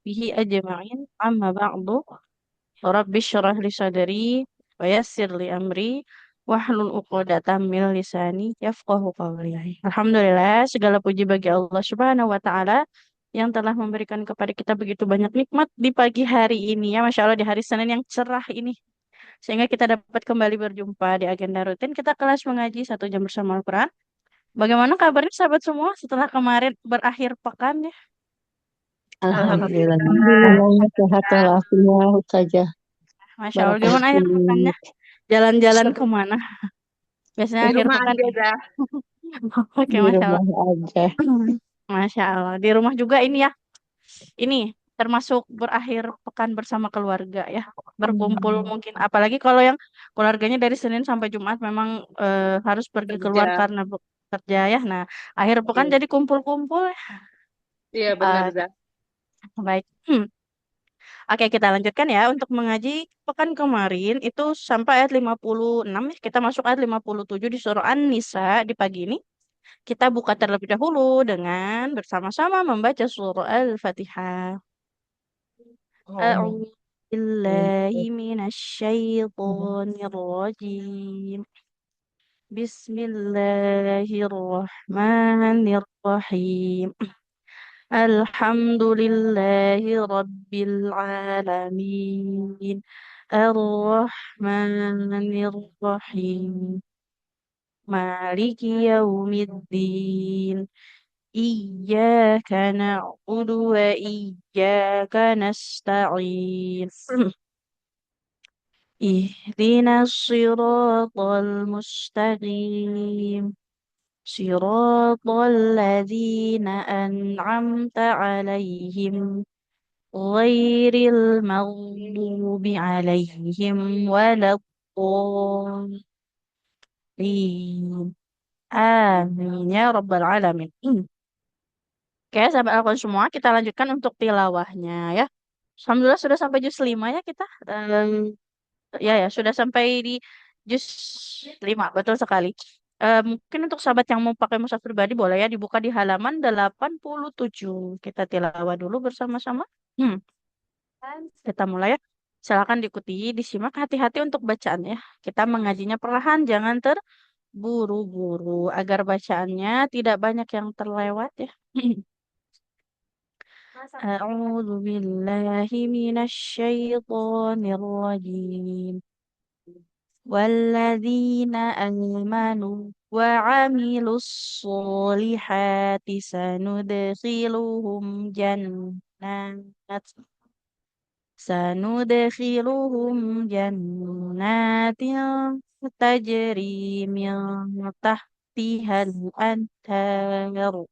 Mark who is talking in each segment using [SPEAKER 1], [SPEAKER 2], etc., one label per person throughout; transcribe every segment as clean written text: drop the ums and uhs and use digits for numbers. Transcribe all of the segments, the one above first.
[SPEAKER 1] وصحبه أجمعين أما بعد رب اشرح لي صدري ويسر لي أمري wahlul uqdatam min lisani yafqahu qawli. Alhamdulillah, segala puji bagi Allah Subhanahu wa taala yang telah memberikan kepada kita begitu banyak nikmat di pagi hari ini ya, Masya Allah, di hari Senin yang cerah ini. Sehingga kita dapat kembali berjumpa di agenda rutin kita kelas mengaji 1 jam bersama Al-Quran. Bagaimana kabarnya sahabat semua setelah kemarin berakhir pekan ya?
[SPEAKER 2] Alhamdulillah.
[SPEAKER 3] Alhamdulillah.
[SPEAKER 2] Sehat walafiat saja.
[SPEAKER 1] Masya Allah, gimana akhir pekannya?
[SPEAKER 2] Barakallahu
[SPEAKER 1] Jalan-jalan kemana? Biasanya
[SPEAKER 3] Di
[SPEAKER 1] akhir
[SPEAKER 3] rumah
[SPEAKER 1] pekan
[SPEAKER 3] aja
[SPEAKER 1] ini.
[SPEAKER 3] dah.
[SPEAKER 1] Oke,
[SPEAKER 2] di
[SPEAKER 1] Masya Allah.
[SPEAKER 2] rumah aja.
[SPEAKER 1] Masya Allah. Di rumah juga ini ya. Ini termasuk berakhir pekan bersama keluarga ya. Berkumpul mungkin. Apalagi kalau yang keluarganya dari Senin sampai Jumat memang harus pergi keluar
[SPEAKER 3] Kerja.
[SPEAKER 1] karena bekerja ya. Nah, akhir pekan
[SPEAKER 3] Iya,
[SPEAKER 1] jadi kumpul-kumpul ya.
[SPEAKER 3] iya benar,
[SPEAKER 1] Ah,
[SPEAKER 3] Zah.
[SPEAKER 1] baik. Oke, kita lanjutkan ya. Untuk mengaji pekan kemarin itu sampai ayat 56 ya. Kita masuk ayat 57 di surah An-Nisa di pagi ini. Kita buka terlebih dahulu dengan bersama-sama membaca surah Al-Fatihah. أعوذ بالله من الشيطان الرجيم. بسم الله الرحمن الرحيم. الحمد لله رب العالمين الرحمن الرحيم مالك يوم الدين إياك نعبد وإياك نستعين اهدنا الصراط المستقيم صراط الذين أنعمت عليهم غير المغضوب عليهم ولا الضالين آمين يا رب العالمين. Oke, sahabat Alquran semua, kita lanjutkan untuk tilawahnya ya. Alhamdulillah sudah sampai juz 5 ya kita. Ya, sudah sampai di juz 5, betul sekali. Mungkin untuk sahabat yang mau pakai mushaf pribadi boleh ya dibuka di halaman 87. Kita tilawah dulu bersama-sama. Hmm, kita mulai ya. Silakan diikuti, disimak hati-hati untuk bacaan ya. Kita mengajinya perlahan, jangan terburu-buru agar bacaannya tidak banyak yang terlewat ya. أعوذ بالله من الشيطان الرجيم والذين آمنوا وعملوا الصالحات سندخلهم جنات تجري من تحتها الأنهار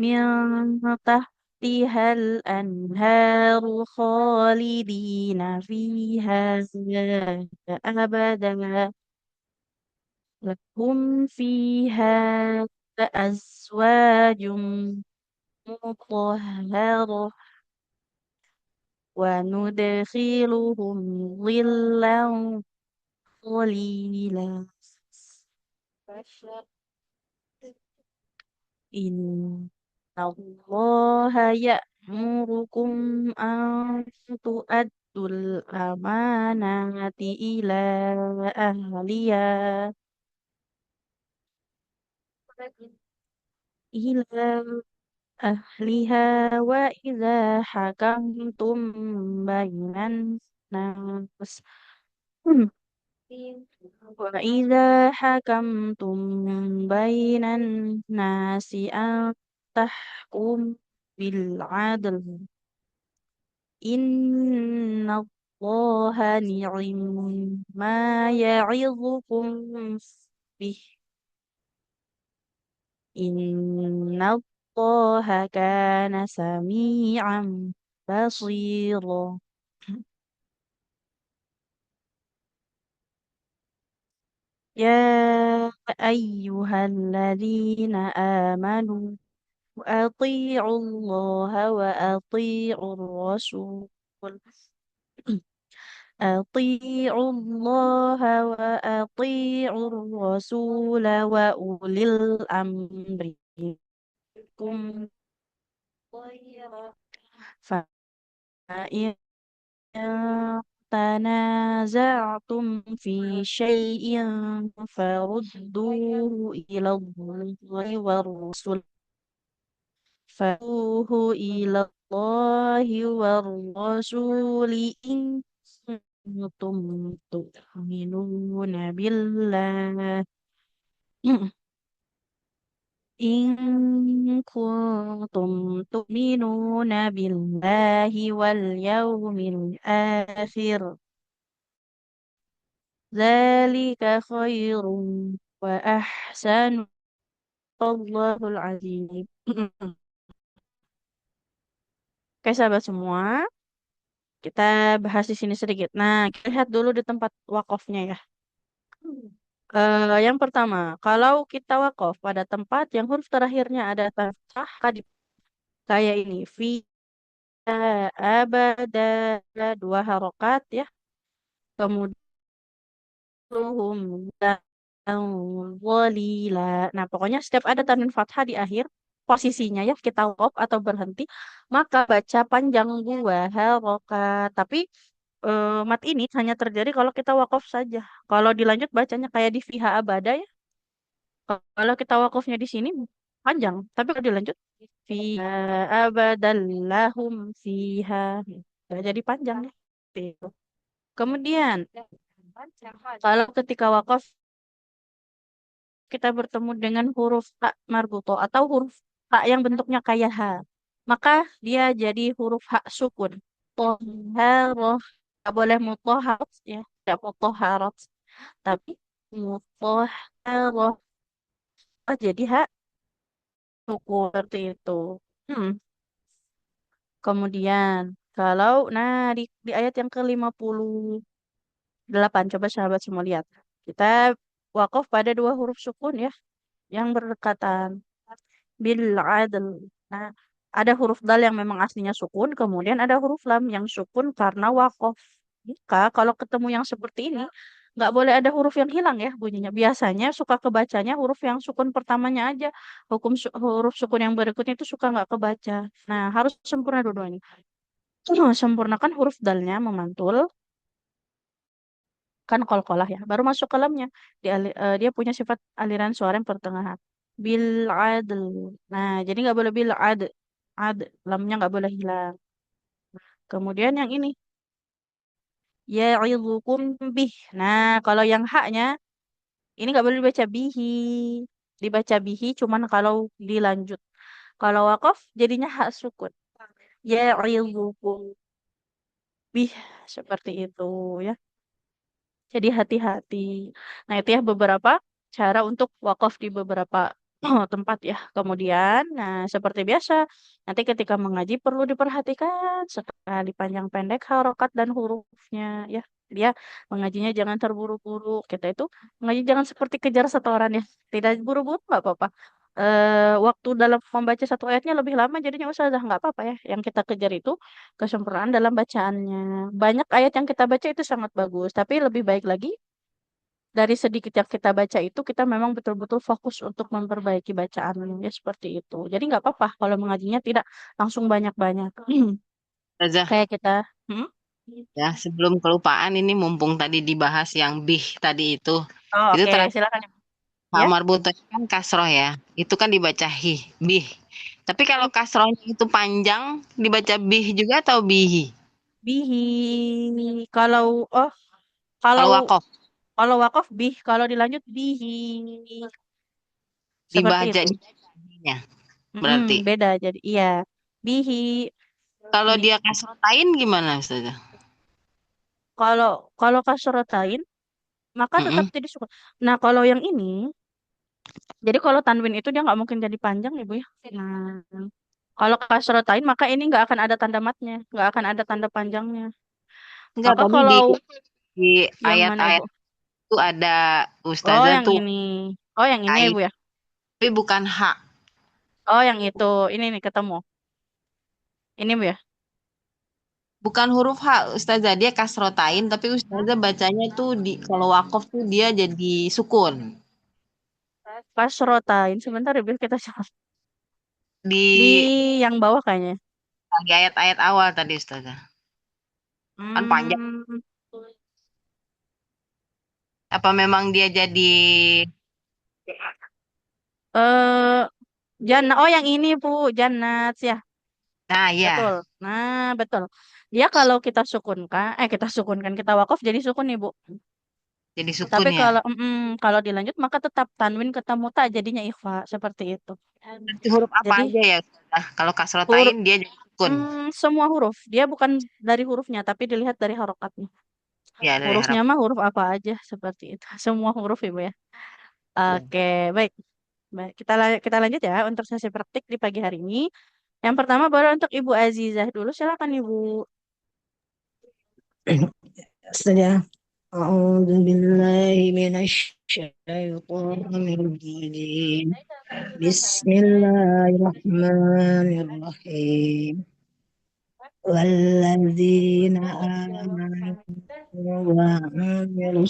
[SPEAKER 1] من تحتها الأنهار خالدين فيها أبدا لهم فيها أزواج مطهرة وندخلهم ظلا ظليلا إن الله يأمركم أن تؤدوا الأمانات إلى أهلها إلى أهلها وإذا حكمتم بين الناس وإذا حكمتم بين الناس أن تحكم بالعدل إن الله نعم ما يعظكم به إن الله كان سميعا بصيرا يا أيها الذين آمنوا وأطيعوا الله وأطيعوا الرسول أطيعوا الله وأطيعوا الرسول وأولي الأمر منكم فإن تنازعتم في شيء فردوه إلى الله والرسول فردوه إلى الله والرسول إن كنتم تؤمنون بالله إن كنتم تؤمنون بالله واليوم الآخر ذلك خير وأحسن الله العظيم. Oke sahabat semua, kita bahas di sini sedikit. Nah, kita lihat dulu di tempat wakofnya ya. Yang pertama, kalau kita wakaf pada tempat yang huruf terakhirnya ada fathah, kayak ini, fi abada, dua harokat ya. Kemudian hum walila. Nah, pokoknya setiap ada tanwin fathah di akhir posisinya ya kita stop atau berhenti, maka baca panjang dua harokat. Tapi mat ini hanya terjadi kalau kita wakaf saja. Kalau dilanjut bacanya kayak di fiha abada ya. Kalau kita wakafnya di sini panjang, tapi kalau dilanjut fiha abadallahum fiha. Nggak jadi panjang ya. Gitu. Kemudian kalau ketika wakaf kita bertemu dengan huruf ha marbuto atau huruf ha yang bentuknya kayak ha, maka dia jadi huruf ha sukun. Toharoh, nggak boleh mutoharat ya, tidak mutoharat, tapi mutoharoh. Oh, jadi ha sukun seperti itu. Hmm. Kemudian kalau di ayat yang ke-58 coba sahabat semua lihat. Kita wakaf pada dua huruf sukun ya yang berdekatan. Bil adl. Nah, ada huruf dal yang memang aslinya sukun, kemudian ada huruf lam yang sukun karena wakof. Maka kalau ketemu yang seperti ini, nggak boleh ada huruf yang hilang ya bunyinya. Biasanya suka kebacanya huruf yang sukun pertamanya aja. Huruf sukun yang berikutnya itu suka nggak kebaca. Nah, harus sempurna dua-duanya. Sempurnakan huruf dalnya memantul, kan qalqalah ya baru masuk ke lamnya dia punya sifat aliran suara yang pertengahan bil adl. Nah jadi nggak boleh bil ad lamnya nggak boleh hilang. Kemudian yang ini ya'idukum bih. Nah kalau yang haknya ini nggak boleh dibaca bihi, dibaca bihi cuman kalau dilanjut. Kalau wakaf jadinya hak sukun ya'idukum bih, seperti itu ya. Jadi hati-hati. Nah, itu ya beberapa cara untuk wakaf di beberapa tempat ya. Kemudian, nah seperti biasa, nanti ketika mengaji perlu diperhatikan sekali panjang pendek harokat dan hurufnya ya. Dia mengajinya jangan terburu-buru. Kita itu mengaji jangan seperti kejar setoran ya. Tidak buru-buru nggak apa-apa. Waktu dalam membaca satu ayatnya lebih lama jadinya ustazah nggak apa-apa ya. Yang kita kejar itu kesempurnaan dalam bacaannya. Banyak ayat yang kita baca itu sangat bagus, tapi lebih baik lagi dari sedikit yang kita baca itu kita memang betul-betul fokus untuk memperbaiki bacaannya ya seperti itu. Jadi nggak apa-apa kalau mengajinya tidak langsung banyak-banyak.
[SPEAKER 3] Ustazah,
[SPEAKER 1] Kayak kita, hmm?
[SPEAKER 3] ya sebelum kelupaan ini mumpung tadi dibahas yang bih tadi
[SPEAKER 1] Oh
[SPEAKER 3] itu
[SPEAKER 1] oke,
[SPEAKER 3] terakhir
[SPEAKER 1] silakan
[SPEAKER 3] Pak
[SPEAKER 1] ya.
[SPEAKER 3] Marbuto kan kasroh ya, itu kan dibaca hih, bih. Tapi kalau
[SPEAKER 1] Hmm.
[SPEAKER 3] kasrohnya itu panjang, dibaca bih juga atau bihi?
[SPEAKER 1] Bihi. Kalau oh kalau
[SPEAKER 3] Kalau wakof
[SPEAKER 1] kalau wakaf bih, kalau dilanjut bihi. Seperti
[SPEAKER 3] dibaca
[SPEAKER 1] itu.
[SPEAKER 3] dibahnya, berarti.
[SPEAKER 1] Beda jadi iya. Bihi.
[SPEAKER 3] Kalau
[SPEAKER 1] Bi-
[SPEAKER 3] dia kasrotain gimana, Ustazah?
[SPEAKER 1] Kalau kalau kasrotain maka tetap
[SPEAKER 3] Mm-mm.
[SPEAKER 1] jadi sukun. Nah, kalau yang ini, jadi kalau tanwin itu dia nggak mungkin jadi panjang ya, Bu ya. Nah, kalau kasrotain maka ini nggak akan ada tanda matnya, nggak akan ada tanda panjangnya.
[SPEAKER 3] Enggak,
[SPEAKER 1] Maka
[SPEAKER 3] tadi
[SPEAKER 1] kalau
[SPEAKER 3] di
[SPEAKER 1] yang mana
[SPEAKER 3] ayat-ayat
[SPEAKER 1] Ibu?
[SPEAKER 3] itu ada
[SPEAKER 1] Oh,
[SPEAKER 3] Ustazah
[SPEAKER 1] yang
[SPEAKER 3] tuh
[SPEAKER 1] ini. Oh, yang ini ya,
[SPEAKER 3] kait,
[SPEAKER 1] Bu ya.
[SPEAKER 3] tapi bukan hak.
[SPEAKER 1] Oh, yang itu. Ini nih ketemu. Ini Bu ya.
[SPEAKER 3] Bukan huruf H, Ustazah. Dia kasrotain, tapi Ustazah bacanya tuh kalau wakof tuh dia jadi sukun.
[SPEAKER 1] Kasrotain sebentar ya, Bu, kita coba.
[SPEAKER 3] di
[SPEAKER 1] Di yang bawah kayaknya.
[SPEAKER 3] di ayat-ayat awal tadi Ustazah. Kan panjang.
[SPEAKER 1] Hmm,
[SPEAKER 3] Apa memang dia jadi
[SPEAKER 1] eh Jannah. Oh, yang ini Bu, Jannat ya.
[SPEAKER 3] nah
[SPEAKER 1] Betul.
[SPEAKER 3] ya,
[SPEAKER 1] Nah, betul. Dia kalau kita sukunkan, kita sukunkan, kita wakaf jadi sukun nih, Bu.
[SPEAKER 3] jadi sukun
[SPEAKER 1] Tapi
[SPEAKER 3] ya.
[SPEAKER 1] kalau dilanjut maka tetap tanwin ketemu tak jadinya ikhfa seperti itu.
[SPEAKER 3] Berarti huruf apa
[SPEAKER 1] Jadi
[SPEAKER 3] aja ya Ustazah? Kalau
[SPEAKER 1] huruf
[SPEAKER 3] kasrotain dia jadi sukun.
[SPEAKER 1] semua huruf. Dia bukan dari hurufnya, tapi dilihat dari harokatnya.
[SPEAKER 3] Ya dari
[SPEAKER 1] Hurufnya
[SPEAKER 3] harap.
[SPEAKER 1] mah huruf apa aja seperti itu. Semua huruf Ibu ya. Oke, baik. Baik, kita lanjut ya untuk sesi praktik di pagi hari ini. Yang pertama baru untuk Ibu Azizah dulu. Silakan Ibu.
[SPEAKER 2] Ustazah, أعوذ بالله من الشيطان الرجيم. بسم الله الرحمن الرحيم. والذين آمنوا وعملوا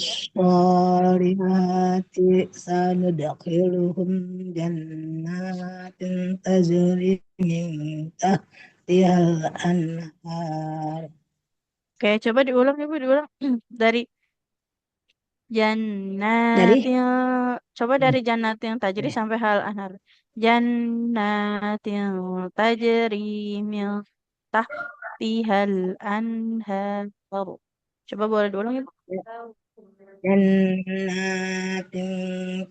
[SPEAKER 2] الصالحات سندخلهم جنات تجري من تحتها الأنهار.
[SPEAKER 1] Oke, coba diulang Ibu, diulang. Dari
[SPEAKER 2] Dari
[SPEAKER 1] jannatil coba dari jannatil tajri sampai hal anhar. Jannatil tajri mil tahtihal anhar. Coba boleh diulang Ibu.
[SPEAKER 2] جنات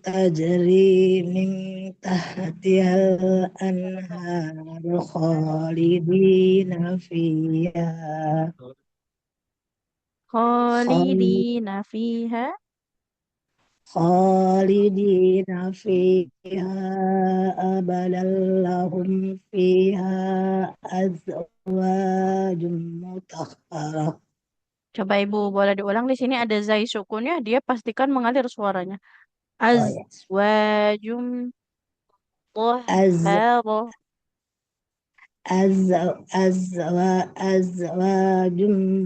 [SPEAKER 2] تجري من تحتها الأنهار خالدين فيها خال-
[SPEAKER 1] Khalidina fiha.
[SPEAKER 2] خالدين فيها أبدا لهم فيها أزواج مطهرة.
[SPEAKER 1] Coba Ibu boleh diulang, di sini ada zai sukunnya, dia pastikan mengalir suaranya.
[SPEAKER 2] Oh ya.
[SPEAKER 1] Azwajum
[SPEAKER 2] Az
[SPEAKER 1] tahharo.
[SPEAKER 2] أز أزواج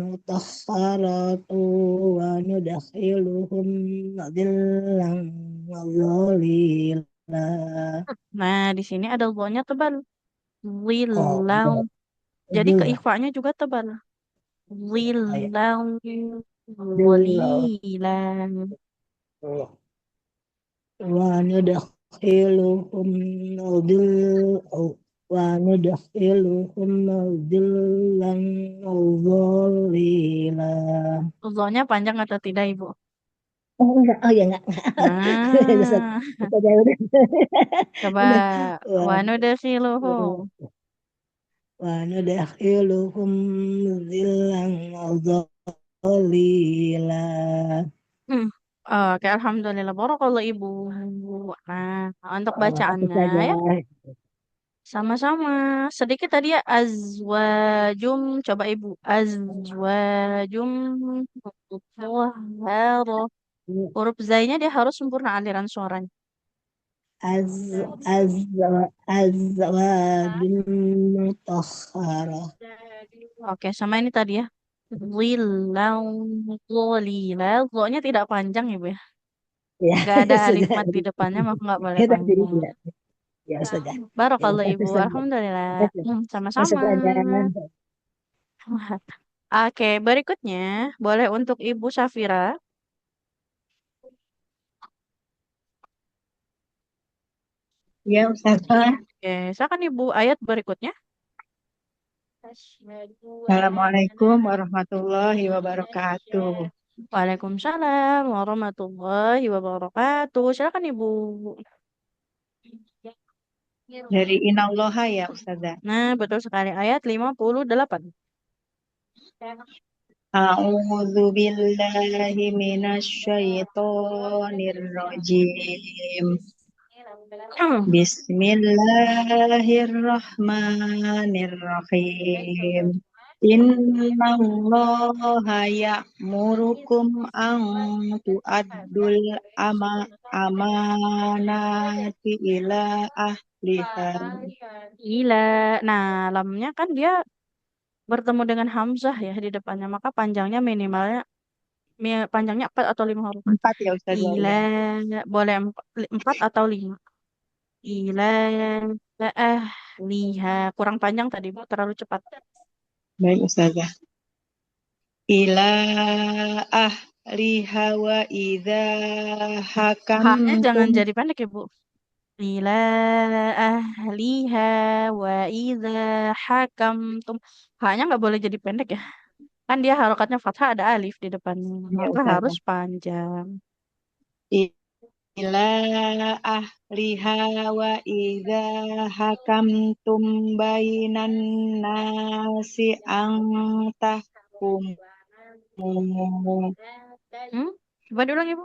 [SPEAKER 2] مطهرة وندخلهم ظلا ظليلا.
[SPEAKER 1] Nah, di sini ada dha tebal.
[SPEAKER 2] Oh,
[SPEAKER 1] Lilang. Jadi
[SPEAKER 2] ظل
[SPEAKER 1] keikfaannya juga tebal. Lilang.
[SPEAKER 2] ظل
[SPEAKER 1] Walilan.
[SPEAKER 2] وندخلهم ظل وندخلهم ظلا ظليلا.
[SPEAKER 1] Dha-nya panjang atau tidak, Ibu?
[SPEAKER 2] Oh enggak, oh ya enggak.
[SPEAKER 1] Nah,
[SPEAKER 2] Udah.
[SPEAKER 1] coba
[SPEAKER 2] Udah. Wah,
[SPEAKER 1] wanudakhiluhum.
[SPEAKER 2] وندخلهم ظلا ظليلا.
[SPEAKER 1] Hmm. Oke, alhamdulillah. Barakallah Ibu. Nah, untuk
[SPEAKER 2] Apa
[SPEAKER 1] bacaannya
[SPEAKER 2] saja?
[SPEAKER 1] ya. Sama-sama. Sedikit tadi ya azwajum. Coba Ibu. Azwajum. Mutahharo. Huruf zainya dia harus sempurna aliran suaranya.
[SPEAKER 2] Az az أزواج مطهرة.
[SPEAKER 1] Oke, sama ini tadi ya. Wilau lila. Lo-nya tidak panjang Ibu ya.
[SPEAKER 2] Ya,
[SPEAKER 1] Nggak ada alif
[SPEAKER 2] sudah.
[SPEAKER 1] mat di depannya, maka nggak boleh
[SPEAKER 2] Ya, tadi
[SPEAKER 1] panjang.
[SPEAKER 2] ya, ya sudah. Ya,
[SPEAKER 1] Barakallah
[SPEAKER 2] itu
[SPEAKER 1] Ibu.
[SPEAKER 2] saja.
[SPEAKER 1] Alhamdulillah.
[SPEAKER 2] Masuk
[SPEAKER 1] Sama-sama.
[SPEAKER 2] saja.
[SPEAKER 1] Oke, berikutnya boleh untuk Ibu Safira.
[SPEAKER 2] Ya, Ustazah.
[SPEAKER 1] Oke, silakan Ibu ayat berikutnya.
[SPEAKER 2] Assalamualaikum warahmatullahi wabarakatuh.
[SPEAKER 1] Waalaikumsalam warahmatullahi wabarakatuh. Silakan Ibu.
[SPEAKER 2] Dari Inalloha ya, Ustazah.
[SPEAKER 1] Nah, betul sekali ayat 58.
[SPEAKER 2] A'udzu billahi minasyaitonir rajim. Bismillahirrahmanirrahim. Innallaha ya'murukum an tu'addul amanati ila ahliha.
[SPEAKER 1] Gila. Nah, lamnya kan dia bertemu dengan hamzah ya di depannya, maka panjangnya minimalnya panjangnya 4 atau 5 huruf.
[SPEAKER 2] Empat ya Ustazah
[SPEAKER 1] Ila
[SPEAKER 2] ya.
[SPEAKER 1] boleh 4 atau 5. Ila liha. Kurang panjang tadi, Bu. Terlalu cepat.
[SPEAKER 2] Baik, Ustazah. Ila ahliha wa idza
[SPEAKER 1] Haknya jangan
[SPEAKER 2] hakamtum.
[SPEAKER 1] jadi pendek ya, Bu. Ila ahliha wa idza hakamtum. Haknya nggak boleh jadi pendek ya. Kan dia harokatnya fathah ada alif di depannya.
[SPEAKER 2] Ya,
[SPEAKER 1] Maka harus
[SPEAKER 2] Ustazah.
[SPEAKER 1] panjang.
[SPEAKER 2] Ila ahliha wa idza hakamtum bainan nasi ang tahkumu.
[SPEAKER 1] Hmm? Coba diulang Ibu.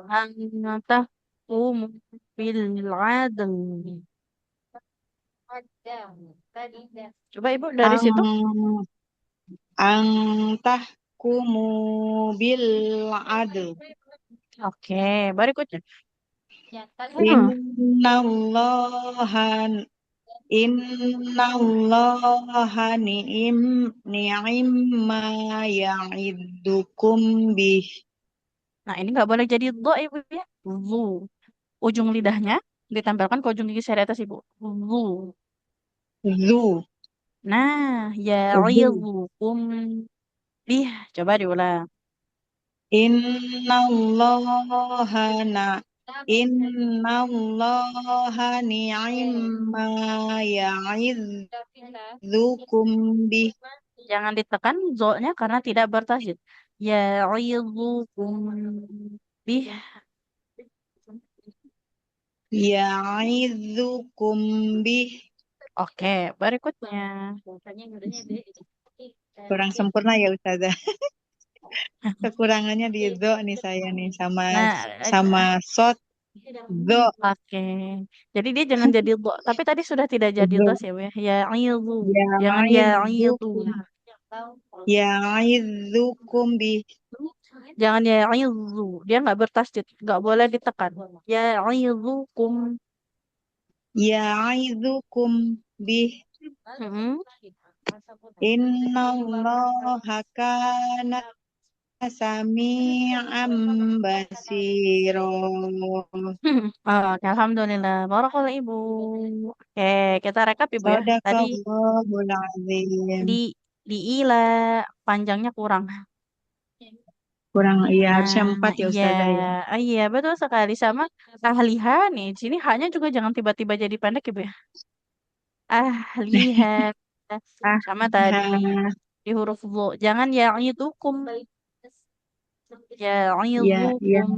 [SPEAKER 1] Antahkum bil adl. Coba Ibu dari situ.
[SPEAKER 2] Ang ang tahkumu bil adl.
[SPEAKER 1] Oke, berikutnya. Hmm.
[SPEAKER 2] Innallaha innallaha ni'imma ya'iddukum bih.
[SPEAKER 1] Nah, ini nggak boleh jadi do Ibu ya. Zu. Ujung lidahnya ditempelkan ke ujung gigi seri atas Ibu. Zu.
[SPEAKER 2] Zu.
[SPEAKER 1] Nah,
[SPEAKER 2] Zu.
[SPEAKER 1] ya'idukum bih. Coba diulang.
[SPEAKER 2] Innallaha na Innallaha ni'imma ya'idzukum bih.
[SPEAKER 1] Jangan ditekan zo-nya karena tidak bertasydid. Ya'idukum bih.
[SPEAKER 2] Ya'idzukum bih.
[SPEAKER 1] Oke, berikutnya.
[SPEAKER 2] Kurang sempurna ya Ustazah. Kekurangannya di do nih saya nih sama
[SPEAKER 1] Nah,
[SPEAKER 2] sama sot do.
[SPEAKER 1] oke. Jadi dia jangan jadi do. Tapi tadi sudah tidak jadi do
[SPEAKER 2] Do.
[SPEAKER 1] sih, ya. Ya ilu. Jangan ya ilu.
[SPEAKER 2] Ya'idzukum Ya'idzukum bih.
[SPEAKER 1] Jangan ya ilu. Dia nggak bertasydid, nggak boleh ditekan. Ya ilukum.
[SPEAKER 2] Ya'idzukum bih.
[SPEAKER 1] Mm-mm.
[SPEAKER 2] Innallaha kana sami'an basiro.
[SPEAKER 1] Oke, alhamdulillah. Barakallah Ibu. Oke, kita rekap Ibu ya. Tadi
[SPEAKER 2] Sadaqallahul azim.
[SPEAKER 1] di di ila panjangnya kurang.
[SPEAKER 2] Kurang, iya harusnya
[SPEAKER 1] Nah,
[SPEAKER 2] 4 ya
[SPEAKER 1] iya,
[SPEAKER 2] Ustazah ya.
[SPEAKER 1] iya betul sekali sama ahliha nih. Di sini hanya juga jangan tiba-tiba jadi pendek Ibu ya. Ahliha
[SPEAKER 2] Ah,
[SPEAKER 1] sama tadi
[SPEAKER 2] ha,
[SPEAKER 1] di huruf bu. Jangan ya'idukum.
[SPEAKER 2] ya, ya,
[SPEAKER 1] Ya'idukum.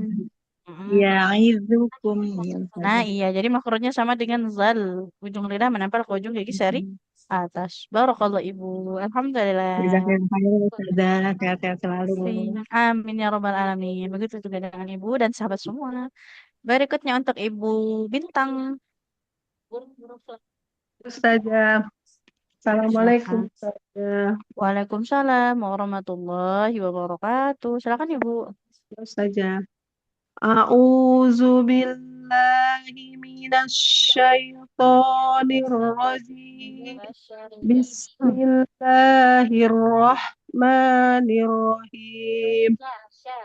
[SPEAKER 1] Mm-mm.
[SPEAKER 2] ya, izukum ya
[SPEAKER 1] Nah,
[SPEAKER 2] Ustazah.
[SPEAKER 1] iya, jadi makronya sama dengan zal. Ujung lidah menempel ke ujung gigi seri atas. Barakallah Ibu. Alhamdulillah.
[SPEAKER 2] Jazakallahu khairan Ustazah. Sehat-sehat selalu.
[SPEAKER 1] Amin ya robbal alamin. Begitu juga dengan Ibu dan sahabat semua. Berikutnya untuk Ibu Bintang.
[SPEAKER 2] Ustazah, Assalamualaikum
[SPEAKER 1] Silakan.
[SPEAKER 2] Ustazah.
[SPEAKER 1] Waalaikumsalam warahmatullahi wabarakatuh. Silakan Ibu.
[SPEAKER 2] Ustazah. A'udzu billahi minasy syaithanir rajim.
[SPEAKER 1] Hmm.
[SPEAKER 2] Bismillahirrahmanirrahim.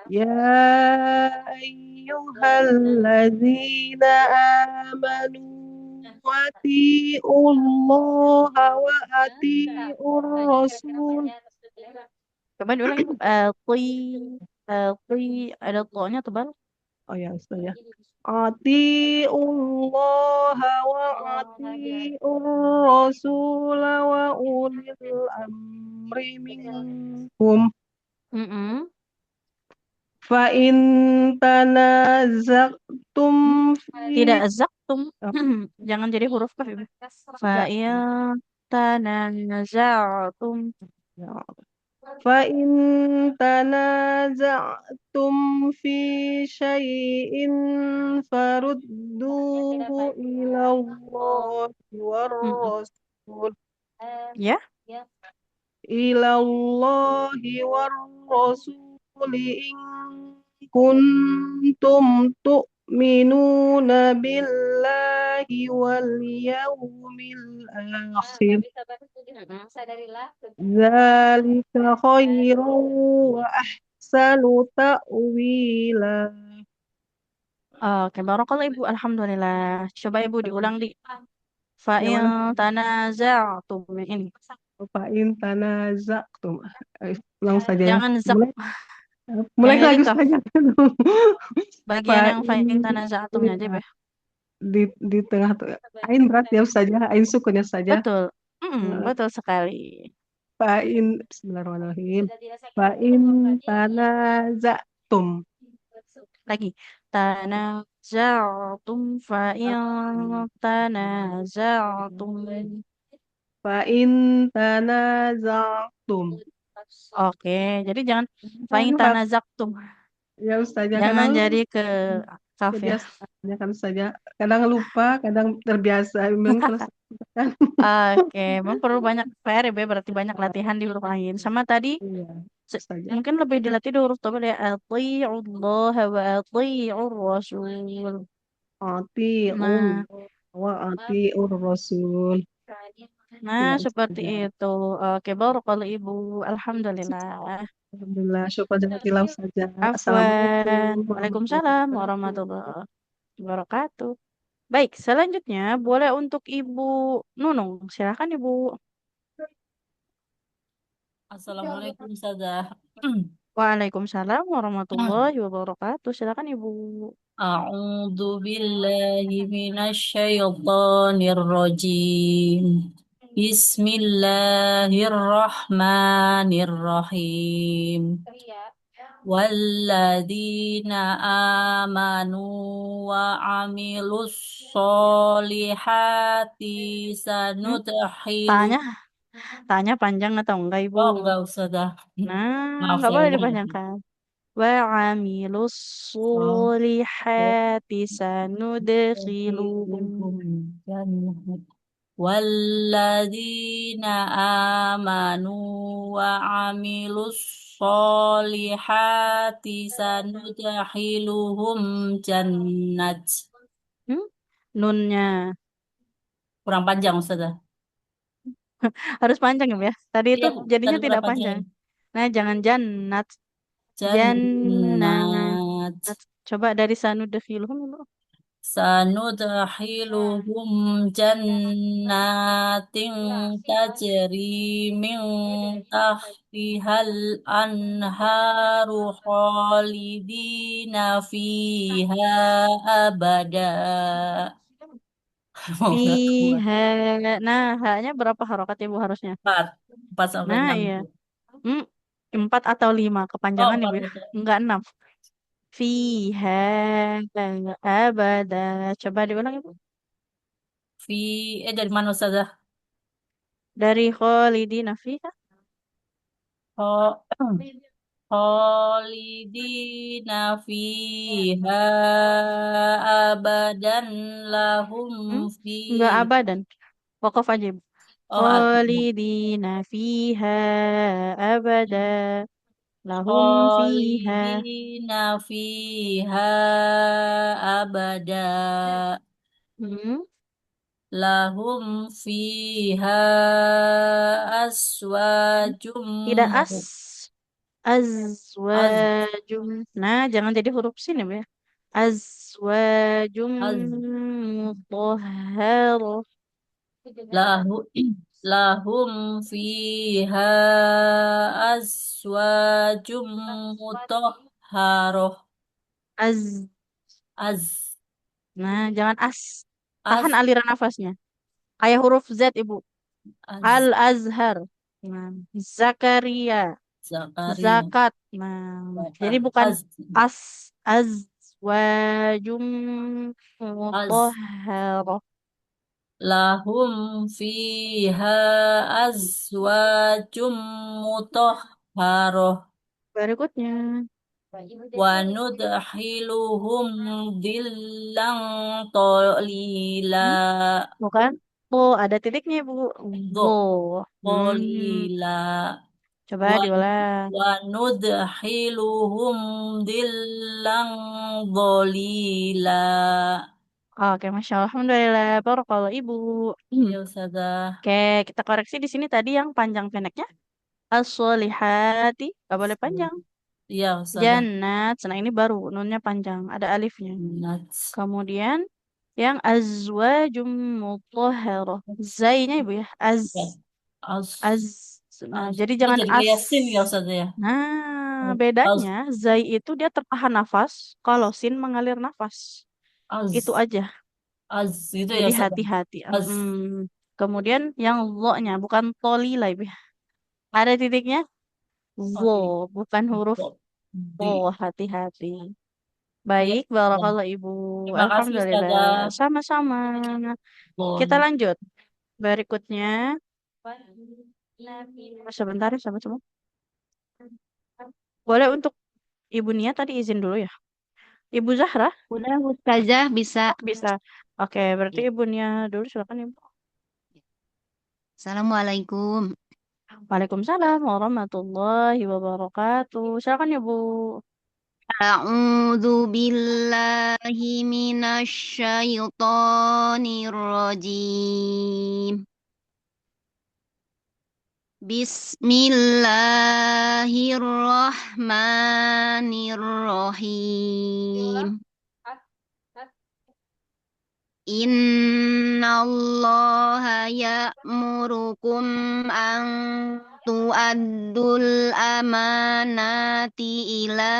[SPEAKER 2] Ya ayyuhalladzina amanu atiullaha wa atiur rasul.
[SPEAKER 1] Coba diulang Ibu. Ti ada to-nya tebal.
[SPEAKER 2] Oh ya, Ustaz ya. Atiullaha wa atiur rasul wa ulil amri minkum.
[SPEAKER 1] Mm-mm.
[SPEAKER 2] Fa in tanaza'tum
[SPEAKER 1] Tidak
[SPEAKER 2] fi
[SPEAKER 1] zaktum. Jangan jadi huruf kaf Ibu. Fa'il tanaza'tum.
[SPEAKER 2] فإن تنازعتم في شيء فردوه إلى الله
[SPEAKER 1] Mm-mm.
[SPEAKER 2] والرسول
[SPEAKER 1] Ya.
[SPEAKER 2] إن كنتم تؤمنون بالله واليوم الآخر ذلك خير وأحسن تأويلا.
[SPEAKER 1] Oke, barakallah Ibu. Alhamdulillah. Coba Ibu diulang di
[SPEAKER 2] Yang
[SPEAKER 1] fa'in
[SPEAKER 2] mana?
[SPEAKER 1] tanaza'tum ini.
[SPEAKER 2] Fa'in tanaza'tum. Ulang saja ya.
[SPEAKER 1] Jangan zak.
[SPEAKER 2] Mulai, mulai
[SPEAKER 1] Yang ini
[SPEAKER 2] lagi
[SPEAKER 1] kaf.
[SPEAKER 2] saja.
[SPEAKER 1] Bagian yang fa'in
[SPEAKER 2] Fa'in
[SPEAKER 1] tanaza'tumnya aja,
[SPEAKER 2] iya,
[SPEAKER 1] Beh.
[SPEAKER 2] di tengah tuh. Ain berat ya saja. Ain sukunnya saja.
[SPEAKER 1] Betul.
[SPEAKER 2] Eh,
[SPEAKER 1] Betul sekali.
[SPEAKER 2] Fa'in Bismillahirrahmanirrahim. Fa'in tanaza'tum.
[SPEAKER 1] Lagi. Tanaza'tum fa'in tanaza'tum.
[SPEAKER 2] Fa'in tanaza'tum.
[SPEAKER 1] Oke, jadi jangan fa'in
[SPEAKER 2] Kenapa?
[SPEAKER 1] tanaza'tum.
[SPEAKER 2] Ya Ustazah
[SPEAKER 1] Jangan
[SPEAKER 2] kadang
[SPEAKER 1] jadi ke kaf ya.
[SPEAKER 2] kebiasaan kan saja. Kadang lupa, kadang terbiasa. Memang terus kan.
[SPEAKER 1] Oke, memang perlu banyak PR ya, Be. Berarti banyak latihan di huruf lain. Sama tadi
[SPEAKER 2] Iya, Ustazah.
[SPEAKER 1] mungkin lebih dilatih di huruf tebal ya. Ati'ullah wa ati'ur rasul.
[SPEAKER 2] Ati'un
[SPEAKER 1] Nah,
[SPEAKER 2] wa ati'ur rasul.
[SPEAKER 1] nah
[SPEAKER 2] Iya
[SPEAKER 1] seperti
[SPEAKER 2] Ustazah.
[SPEAKER 1] itu. Oke, baru kalau Ibu. Alhamdulillah.
[SPEAKER 2] Alhamdulillah, syukur jazakallahu saja.
[SPEAKER 1] Afwan.
[SPEAKER 2] Assalamualaikum warahmatullahi
[SPEAKER 1] Waalaikumsalam
[SPEAKER 2] wabarakatuh.
[SPEAKER 1] warahmatullahi wabarakatuh. Baik, selanjutnya boleh untuk Ibu Nunung. Silakan Ibu.
[SPEAKER 4] Assalamualaikum Ustazah.
[SPEAKER 1] Waalaikumsalam warahmatullahi wabarakatuh. Silakan Ibu.
[SPEAKER 4] A'udzu billahi minasyaitonir rajim. Bismillahirrahmanirrahim. Walladzina amanu wa amilus solihati
[SPEAKER 1] Hmm?
[SPEAKER 4] sanudkhilu.
[SPEAKER 1] Tanya, tanya panjang atau enggak Ibu?
[SPEAKER 4] Oh, enggak Ustazah.
[SPEAKER 1] Nah,
[SPEAKER 4] Maaf
[SPEAKER 1] enggak
[SPEAKER 4] saya
[SPEAKER 1] boleh
[SPEAKER 4] ulang.
[SPEAKER 1] dipanjangkan. Wa amilus solihati sanudkhiluhum.
[SPEAKER 4] والذين آمنوا وعملوا الصالحات سندخلهم جنات.
[SPEAKER 1] Hmm? Nunnya
[SPEAKER 4] Kurang panjang Ustazah.
[SPEAKER 1] harus panjang ya. Tadi itu
[SPEAKER 4] Iya,
[SPEAKER 1] jadinya
[SPEAKER 4] tadi
[SPEAKER 1] tidak
[SPEAKER 4] kurang panjang.
[SPEAKER 1] panjang. Nah, jangan jannat. Jannat.
[SPEAKER 4] Jannat.
[SPEAKER 1] Coba dari sanudkhiluhum Ibu.
[SPEAKER 4] Sanudkhiluhum jannatin tajri min tahtihal anharu khalidina fiha abada. Mau nggak kuat.
[SPEAKER 1] Fiha. Nah, haknya berapa harokat Ibu harusnya?
[SPEAKER 4] Empat, empat sampai
[SPEAKER 1] Nah,
[SPEAKER 4] enam.
[SPEAKER 1] iya. Hmm, 4 atau 5
[SPEAKER 4] Oh,
[SPEAKER 1] kepanjangan
[SPEAKER 4] empat
[SPEAKER 1] Ibu ya.
[SPEAKER 4] betul.
[SPEAKER 1] Enggak 6. Fiha abada. Coba diulang Ibu.
[SPEAKER 4] Fi, dari mana Ustazah?
[SPEAKER 1] Dari khalidina fiha.
[SPEAKER 4] Oh, Khalidina fiha abadan lahum
[SPEAKER 1] Hmm?
[SPEAKER 4] fi
[SPEAKER 1] Enggak abadan. Waqaf aja Ibu.
[SPEAKER 4] oh abadan
[SPEAKER 1] Khalidina fiha abada. Lahum fiha.
[SPEAKER 4] Khalidina fiha abada
[SPEAKER 1] Hmm?
[SPEAKER 4] lahum fiha aswajum
[SPEAKER 1] Tidak
[SPEAKER 4] az,
[SPEAKER 1] azwajum. Nah, jangan jadi huruf sin ya. Bu, ya. Azwajum
[SPEAKER 4] az
[SPEAKER 1] mutahharo.
[SPEAKER 4] lahu lahum fiha aswajum mutahharoh
[SPEAKER 1] Az.
[SPEAKER 4] az
[SPEAKER 1] Nah, jangan as. Tahan
[SPEAKER 4] az
[SPEAKER 1] aliran nafasnya. Kayak huruf Z, Ibu.
[SPEAKER 4] az
[SPEAKER 1] Al-Azhar. Nah, Zakaria.
[SPEAKER 4] Zakaria
[SPEAKER 1] Zakat. Nah, jadi bukan
[SPEAKER 4] az
[SPEAKER 1] as. Azwajum
[SPEAKER 4] az
[SPEAKER 1] mutahharo.
[SPEAKER 4] lahum fiha azwajum mutahharoh
[SPEAKER 1] Berikutnya.
[SPEAKER 4] wa nudkhiluhum dhillan tolila
[SPEAKER 1] Hmm? Bukan. Po, ada titiknya, Bu.
[SPEAKER 4] do
[SPEAKER 1] Bo. Hmm.
[SPEAKER 4] tolila
[SPEAKER 1] Coba
[SPEAKER 4] wa
[SPEAKER 1] diulang.
[SPEAKER 4] wa nudkhiluhum dhillan dholila.
[SPEAKER 1] Oke, Masya Allah. Alhamdulillah. Barakallah Ibu. Hmm.
[SPEAKER 4] Ya Ustazah.
[SPEAKER 1] Oke, kita koreksi di sini tadi yang panjang pendeknya. As-solihati. Gak boleh panjang.
[SPEAKER 4] Ya, Ustazah.
[SPEAKER 1] Jannat. Nah, ini baru nunnya panjang, ada alifnya.
[SPEAKER 4] Jannat.
[SPEAKER 1] Kemudian yang azwajum mutahharah. Zainya Ibu ya.
[SPEAKER 4] Ya. Az,
[SPEAKER 1] Az. Nah,
[SPEAKER 4] az.
[SPEAKER 1] jadi
[SPEAKER 4] Oh,
[SPEAKER 1] jangan
[SPEAKER 4] jadi
[SPEAKER 1] as.
[SPEAKER 4] kayak sin ya, Ustazah ya.
[SPEAKER 1] Nah,
[SPEAKER 4] Az,
[SPEAKER 1] bedanya zai itu dia tertahan nafas, kalau sin mengalir nafas. Itu
[SPEAKER 4] az,
[SPEAKER 1] aja.
[SPEAKER 4] az gitu ya,
[SPEAKER 1] Jadi
[SPEAKER 4] Ustazah.
[SPEAKER 1] hati-hati.
[SPEAKER 4] Az,
[SPEAKER 1] Kemudian yang lo-nya bukan toli lah Ibu ya. Ada titiknya. Wo,
[SPEAKER 4] oke.
[SPEAKER 1] bukan huruf o.
[SPEAKER 4] Di.
[SPEAKER 1] Hati-hati.
[SPEAKER 4] Ya,
[SPEAKER 1] Baik,
[SPEAKER 4] Ustazah.
[SPEAKER 1] barakallah Ibu.
[SPEAKER 4] Terima kasih,
[SPEAKER 1] Alhamdulillah.
[SPEAKER 4] Ustazah.
[SPEAKER 1] Sama-sama. Kita
[SPEAKER 4] Bon.
[SPEAKER 1] lanjut. Berikutnya. Sebentar ya, sama semua. Boleh untuk Ibu Nia tadi izin dulu ya. Ibu Zahra
[SPEAKER 5] Udah Ustazah bisa.
[SPEAKER 1] bisa. Oke, berarti
[SPEAKER 5] Ya.
[SPEAKER 1] Ibu Nia dulu silakan Ibu.
[SPEAKER 5] Assalamualaikum.
[SPEAKER 1] Waalaikumsalam warahmatullahi wabarakatuh. Silakan Ibu.
[SPEAKER 5] A'udzu billahi minasyaitonir rajim. Bismillahirrahmanirrahim. Innallaha ya'murukum an tu'addul amanati ila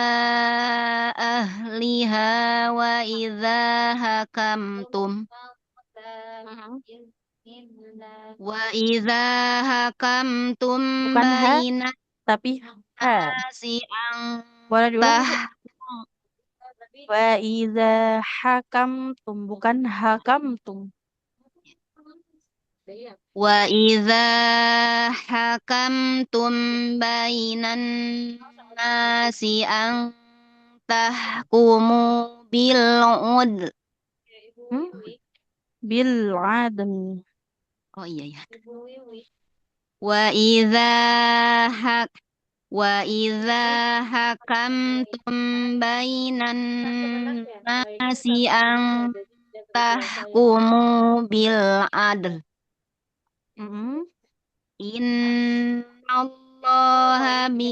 [SPEAKER 5] ahliha wa idza hakamtum
[SPEAKER 1] Bukan ha,
[SPEAKER 5] bainan
[SPEAKER 1] tapi ha.
[SPEAKER 5] nasi an
[SPEAKER 1] Boleh diulang Ibu?
[SPEAKER 5] tahkum
[SPEAKER 1] Wa idza hakamtum, bukan hakamtum.
[SPEAKER 5] wa idza hakamtum bainan nasi an tahkumu bil udl.
[SPEAKER 1] Hmm? Bil adl.
[SPEAKER 5] Oh iya ya. Wa idza hak wa idza hakamtum bainan nasi an tahkumu bil adl.
[SPEAKER 1] Mm-mm.
[SPEAKER 5] Innallaha bi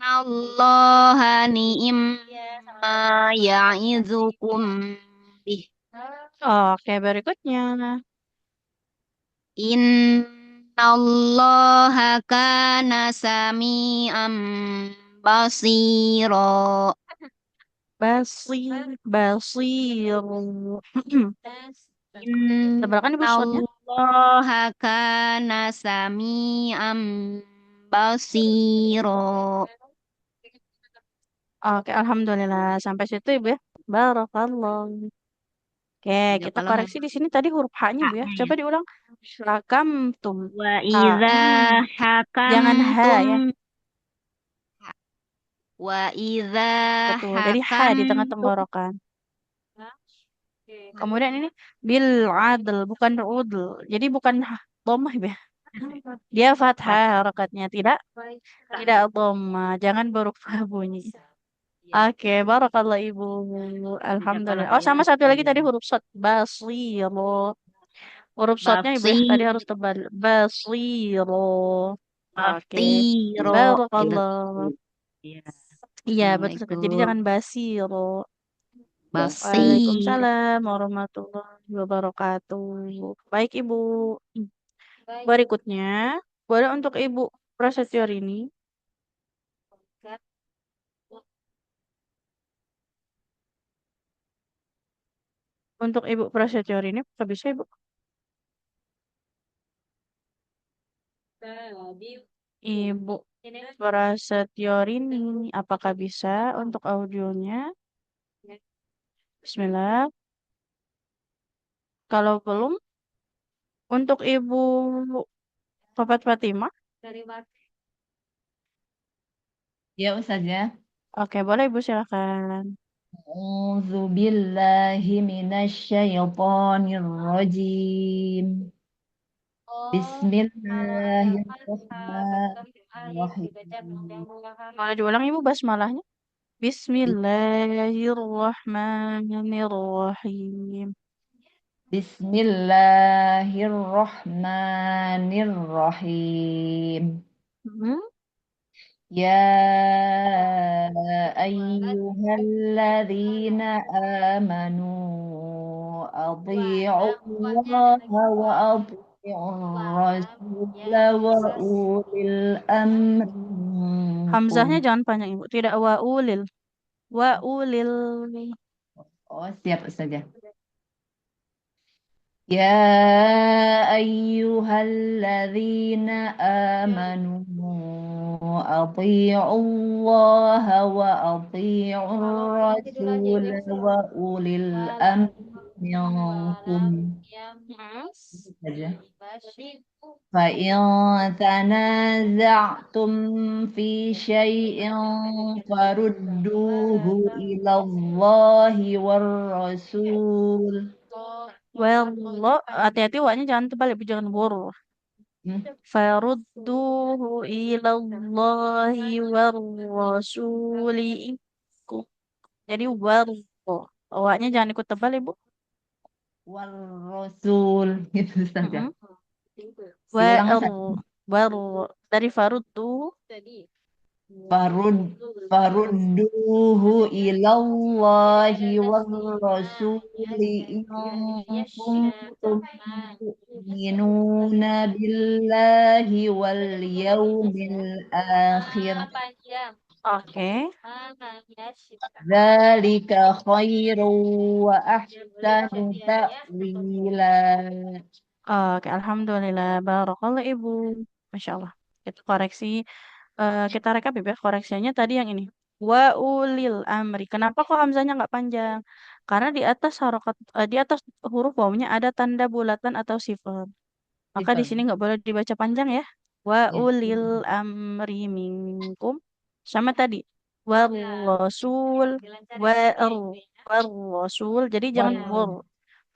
[SPEAKER 5] Innallaha ni'ma ya'izukum bih.
[SPEAKER 1] Oke, berikutnya.
[SPEAKER 5] Innallaha kana sami'an basira.
[SPEAKER 1] Basir. Tabarakan Ibu shotnya.
[SPEAKER 5] Innallaha kana sami'an basira.
[SPEAKER 1] Oke, alhamdulillah sampai situ Ibu ya. Barakallah. Oke,
[SPEAKER 5] Ya
[SPEAKER 1] kita
[SPEAKER 5] kalau
[SPEAKER 1] koreksi
[SPEAKER 5] memang
[SPEAKER 1] di sini tadi huruf H-nya Bu ya.
[SPEAKER 5] haknya ya.
[SPEAKER 1] Coba diulang. Rakamtum.
[SPEAKER 5] Wa
[SPEAKER 1] H.
[SPEAKER 5] idza
[SPEAKER 1] Jangan H
[SPEAKER 5] hakamtum
[SPEAKER 1] ya.
[SPEAKER 5] wa idza
[SPEAKER 1] Betul. Jadi H di tengah
[SPEAKER 5] hakamtum.
[SPEAKER 1] tenggorokan. Kemudian ini bil adl, bukan udl. Jadi bukan dhammah Ibu ya. Dia fathah harokatnya, tidak dhammah. Jangan berubah bunyi.
[SPEAKER 5] Ya,
[SPEAKER 1] Oke, barakallah Ibu.
[SPEAKER 5] ya kalau
[SPEAKER 1] Alhamdulillah. Oh,
[SPEAKER 5] saya
[SPEAKER 1] sama satu lagi tadi huruf shad. Basiro. Huruf shadnya Ibu ya. Tadi harus tebal. Basiro. Oke.
[SPEAKER 5] basiro. Ya
[SPEAKER 1] Barakallah.
[SPEAKER 5] betul. Ya.
[SPEAKER 1] Iya, betul sekali. Jadi
[SPEAKER 5] Assalamualaikum.
[SPEAKER 1] jangan basiro.
[SPEAKER 5] Basir.
[SPEAKER 1] Waalaikumsalam warahmatullahi wabarakatuh. Baik, Ibu. Berikutnya, boleh untuk Ibu Prasetyo ini. Untuk Ibu Prasetyo ini, apa bisa Ibu? Ibu Prasetyo ini, apakah bisa untuk audionya? Bismillah. Kalau belum, untuk Ibu Papat Fatimah.
[SPEAKER 3] Ya Ustazah.
[SPEAKER 1] Oke, boleh Ibu silakan.
[SPEAKER 3] A'udzu billahi minasyaitonir rajim. Bismillahirrahmanirrahim.
[SPEAKER 1] Boleh diulang Ibu basmalahnya? Bismillahirrahmanirrahim.
[SPEAKER 3] Bismillahirrahmanirrahim.
[SPEAKER 1] Hmm?
[SPEAKER 3] يا أيها الذين آمنوا أطيعوا الله وأطيعوا الرسول وأولي الأمر منكم.
[SPEAKER 1] Hamzahnya jangan panjang Ibu. Tidak wa ulil. Wa ulil.
[SPEAKER 3] Oh, siap saja. يا أيها الذين آمنوا أطيعوا الله وأطيعوا الرسول وأولي الأمر منكم. saja. فإن تنازعتم في شيء فردوه إلى الله والرسول.
[SPEAKER 1] Well, hati-hati wa-nya jangan tebal Ibu, jangan wur. Farudduhu ilallahi warrasuli. Jadi war. Wa-nya jangan ikut tebal Ibu.
[SPEAKER 3] والرسول gitu saja.
[SPEAKER 1] Mm-mm.
[SPEAKER 3] Diulang
[SPEAKER 1] War.
[SPEAKER 3] saja.
[SPEAKER 1] War. Dari faruddu.
[SPEAKER 3] Farudduhu ilallahi warrasuli in kuntum tu'minuna billahi wal yawmil akhir.
[SPEAKER 1] Oke.
[SPEAKER 3] Dzalika khairu wa ahsanu ta'wila.
[SPEAKER 1] Oke, alhamdulillah. Barakallah Ibu. Masya Allah. Kita koreksi. Kita rekap ya, koreksinya tadi yang ini. Wa ulil amri. Kenapa kok hamzanya nggak panjang? Karena di atas di atas huruf wawunya ada tanda bulatan atau sifat. Maka di
[SPEAKER 3] Sifat.
[SPEAKER 1] sini nggak boleh dibaca panjang ya. Wa
[SPEAKER 3] Ya.
[SPEAKER 1] ulil amri minkum. Sama tadi. War rasul. War rasul. Jadi jangan war.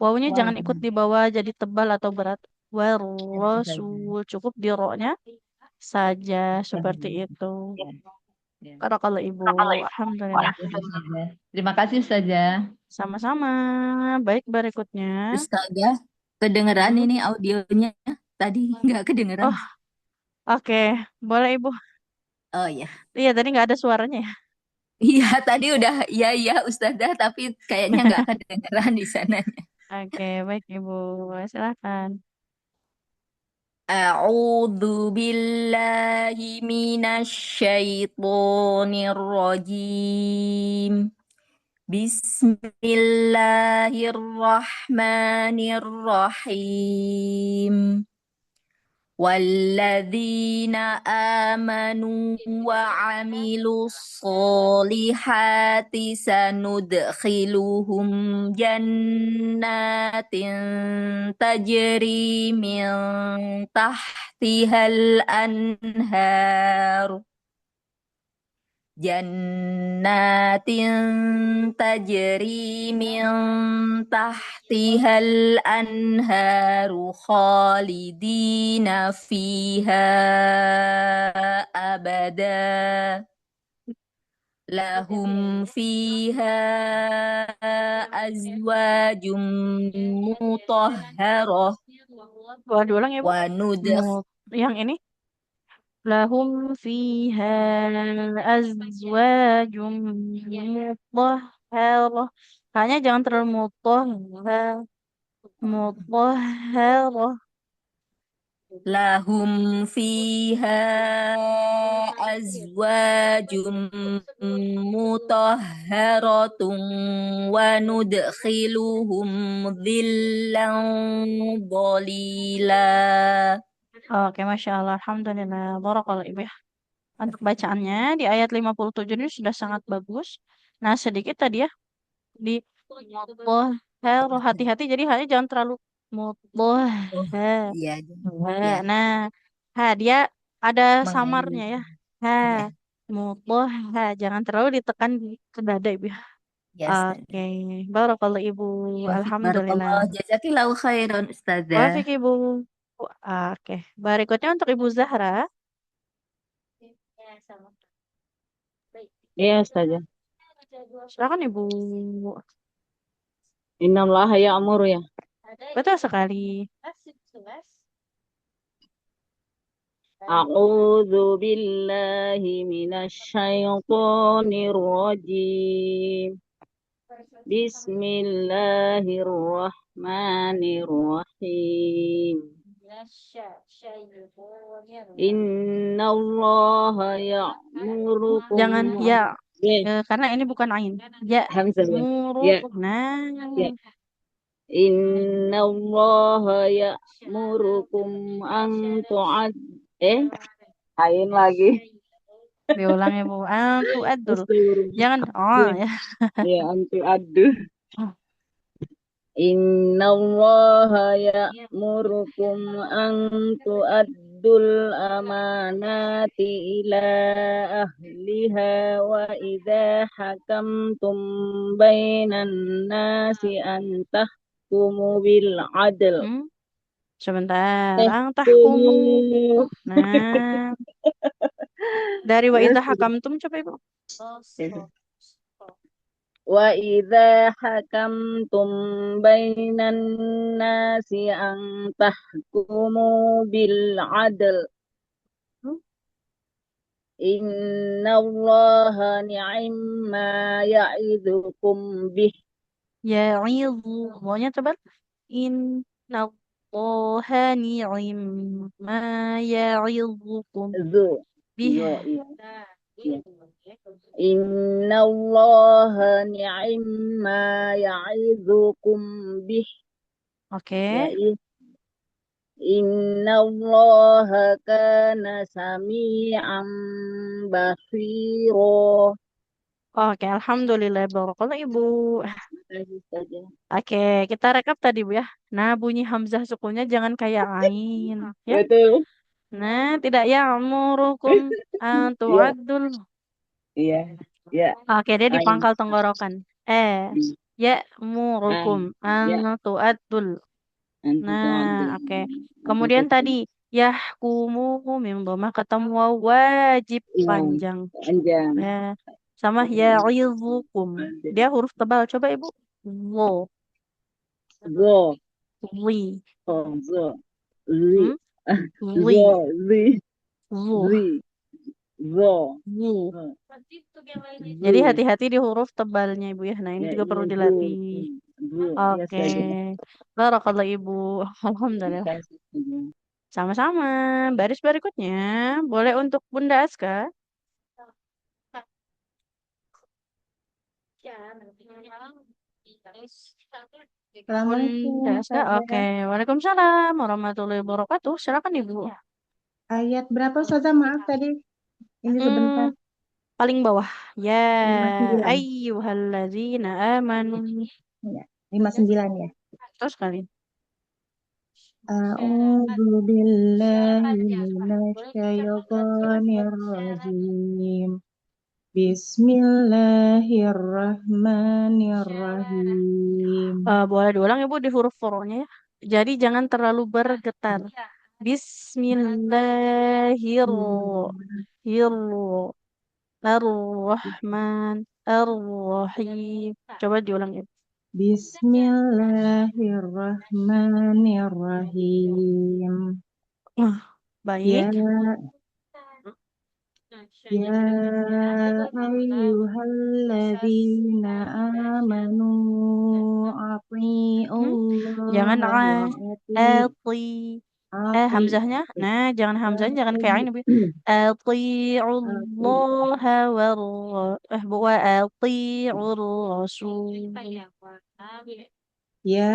[SPEAKER 1] Wawunya jangan ikut di bawah jadi tebal atau berat. War rasul. Cukup di ro-nya saja seperti itu.
[SPEAKER 3] Ya.
[SPEAKER 1] Barakallah Ibu. Alhamdulillah.
[SPEAKER 3] Terima kasih Ustazah.
[SPEAKER 1] Sama-sama. Baik, berikutnya.
[SPEAKER 5] Ustazah, kedengeran
[SPEAKER 1] Hmm.
[SPEAKER 5] ini audionya. Tadi nggak kedengeran.
[SPEAKER 1] Oh, oke. Boleh Ibu.
[SPEAKER 5] Oh ya.
[SPEAKER 1] Iya, tadi nggak ada suaranya ya.
[SPEAKER 5] Iya, tadi udah iya Ustazah, tapi kayaknya nggak kedengeran di sananya.
[SPEAKER 1] Oke, baik Ibu. Silakan.
[SPEAKER 5] A'udzu billahi minasyaitonir rajim. Bismillahirrahmanirrahim. والذين آمنوا وعملوا الصالحات سندخلهم جنات تجري من تحتها الأنهار جنات تجري من تحتها الأنهار خالدين فيها أبدا لهم فيها أزواج مطهرة
[SPEAKER 1] Boleh diulang ya, Bu?
[SPEAKER 5] وندخل
[SPEAKER 1] Yang ini. Lahum fiha azwajum mutahharah. Kayaknya jangan terlalu mutahharah.
[SPEAKER 5] لهم فيها أزواج مطهرة وندخلهم ظلا ظليلا.
[SPEAKER 1] Oke, Masya Allah. Alhamdulillah. Barakallah Ibu ya. Untuk bacaannya di ayat 57 ini sudah sangat bagus. Nah, sedikit tadi ya. Di mutahharah. Hati-hati. Jadi hanya jangan terlalu
[SPEAKER 5] Oh,
[SPEAKER 1] mutahharah.
[SPEAKER 5] iya, iya.
[SPEAKER 1] Nah, dia ada samarnya
[SPEAKER 5] Mengalami.
[SPEAKER 1] ya. Ha,
[SPEAKER 5] Iya,
[SPEAKER 1] jangan terlalu ditekan ke dada Ibu ya.
[SPEAKER 5] ya,
[SPEAKER 1] Oke,
[SPEAKER 5] Ustazah.
[SPEAKER 1] barakallah Ibu.
[SPEAKER 5] Wafik
[SPEAKER 1] Alhamdulillah.
[SPEAKER 5] barakallah. Jazakillahu khairan, Ustazah.
[SPEAKER 1] Wafik Ibu. Oke, berikutnya untuk Ibu Zahra.
[SPEAKER 6] Iya, Ustazah.
[SPEAKER 1] Silakan Ibu.
[SPEAKER 6] Innallaha ya'muru ya.
[SPEAKER 1] Betul sekali.
[SPEAKER 6] أعوذ بالله من الشيطان الرجيم بسم الله الرحمن الرحيم إن الله يأمركم
[SPEAKER 1] Jangan ya,
[SPEAKER 6] Eh,
[SPEAKER 1] karena ini bukan ain. Ya,
[SPEAKER 6] Hamzah ya. Ya,
[SPEAKER 1] nah,
[SPEAKER 6] ya. إن الله يأمركم أن تعد Ain lagi.
[SPEAKER 1] diulang ya Bu. Antu adul.
[SPEAKER 6] Astagfirullah.
[SPEAKER 1] Jangan,
[SPEAKER 6] Ya,
[SPEAKER 1] ya.
[SPEAKER 6] ya antu aduh. Inna Allah ya'murukum an tu'addul amanati ila ahliha wa idza hakamtum bainan nasi an tahkumu bil adl.
[SPEAKER 1] Sebentar. Ang tahkumu.
[SPEAKER 6] Tahkumu.
[SPEAKER 1] Nah, dari wa idza hakamtum coba Ibu.
[SPEAKER 6] Wa idza hakamtum bainan nasi an tahkumu bil adl. Inna allaha ni'ma ya'idukum bih.
[SPEAKER 1] Ya'izu. Maunya coba. Inna allaha ni'ma ya'izukum
[SPEAKER 6] Zu.
[SPEAKER 1] bih.
[SPEAKER 6] Zo, iya. Iya. Inna allaha ni'ma ya'idukum bih.
[SPEAKER 1] Oke.
[SPEAKER 6] Inna allaha kana sami'an basiro.
[SPEAKER 1] Oke, alhamdulillah barakallah Ibu.
[SPEAKER 6] Saja.
[SPEAKER 1] Oke, kita rekap tadi Bu ya. Nah, bunyi hamzah sukunnya jangan kayak ain, ya.
[SPEAKER 6] Betul.
[SPEAKER 1] Nah, tidak ya'murukum an
[SPEAKER 6] Iya,
[SPEAKER 1] tu'addul.
[SPEAKER 6] iya, iya.
[SPEAKER 1] Oke, dia di
[SPEAKER 6] Ain.
[SPEAKER 1] pangkal tenggorokan. Ya'murukum
[SPEAKER 6] Ya,
[SPEAKER 1] an tu'addul.
[SPEAKER 6] antu
[SPEAKER 1] Nah, oke. Kemudian
[SPEAKER 6] tu'addul.
[SPEAKER 1] tadi yahkumu mim dhamma ketemu waw wajib
[SPEAKER 6] Iya,
[SPEAKER 1] panjang.
[SPEAKER 6] panjang.
[SPEAKER 1] Nah, sama ya'izukum. Dia huruf tebal. Coba Ibu. Wo,
[SPEAKER 6] Zo,
[SPEAKER 1] wi,
[SPEAKER 6] oh, zo, zi,
[SPEAKER 1] wi,
[SPEAKER 6] zo, zi,
[SPEAKER 1] wo,
[SPEAKER 6] zi, zo,
[SPEAKER 1] wo.
[SPEAKER 6] zo,
[SPEAKER 1] Jadi
[SPEAKER 6] zi.
[SPEAKER 1] hati-hati di huruf tebalnya Ibu ya. Nah, ini
[SPEAKER 6] Ya,
[SPEAKER 1] juga perlu
[SPEAKER 6] iya, zo,
[SPEAKER 1] dilatih.
[SPEAKER 6] zo, ya
[SPEAKER 1] Oke.
[SPEAKER 6] saja.
[SPEAKER 1] Barakallah Ibu. Alhamdulillah.
[SPEAKER 6] Kasih saja.
[SPEAKER 1] Sama-sama. Baris berikutnya boleh untuk Bunda Aska.
[SPEAKER 2] Assalamualaikum,
[SPEAKER 1] Bunda Aska.
[SPEAKER 2] Ustazah.
[SPEAKER 1] Oke. Waalaikumsalam warahmatullahi wabarakatuh. Silakan Ibu.
[SPEAKER 2] Ayat berapa Ustazah? Maaf tadi. Ini sebentar.
[SPEAKER 1] Hmm, paling bawah. Ya
[SPEAKER 2] 59.
[SPEAKER 1] ayyuhalladzina amanu.
[SPEAKER 2] Ya, 59 ya.
[SPEAKER 1] Terus kali.
[SPEAKER 2] A'udzu billahi minasyaitonir rajim. Bismillahirrahmanirrahim.
[SPEAKER 1] Boleh diulang Ibu di huruf foronya ya. Jadi jangan terlalu bergetar. Bismillahirrahmanirrahim. Coba diulang ya.
[SPEAKER 2] Bismillahirrahmanirrahim.
[SPEAKER 1] Baik.
[SPEAKER 2] Ya ayyuhalladzina amanu
[SPEAKER 1] Jangan
[SPEAKER 2] atii'ullaha
[SPEAKER 1] hamzahnya. Nah, jangan hamzahnya jangan kayak ini, Bu. Atii'ullaha wa atii'ur rasul.
[SPEAKER 2] Ya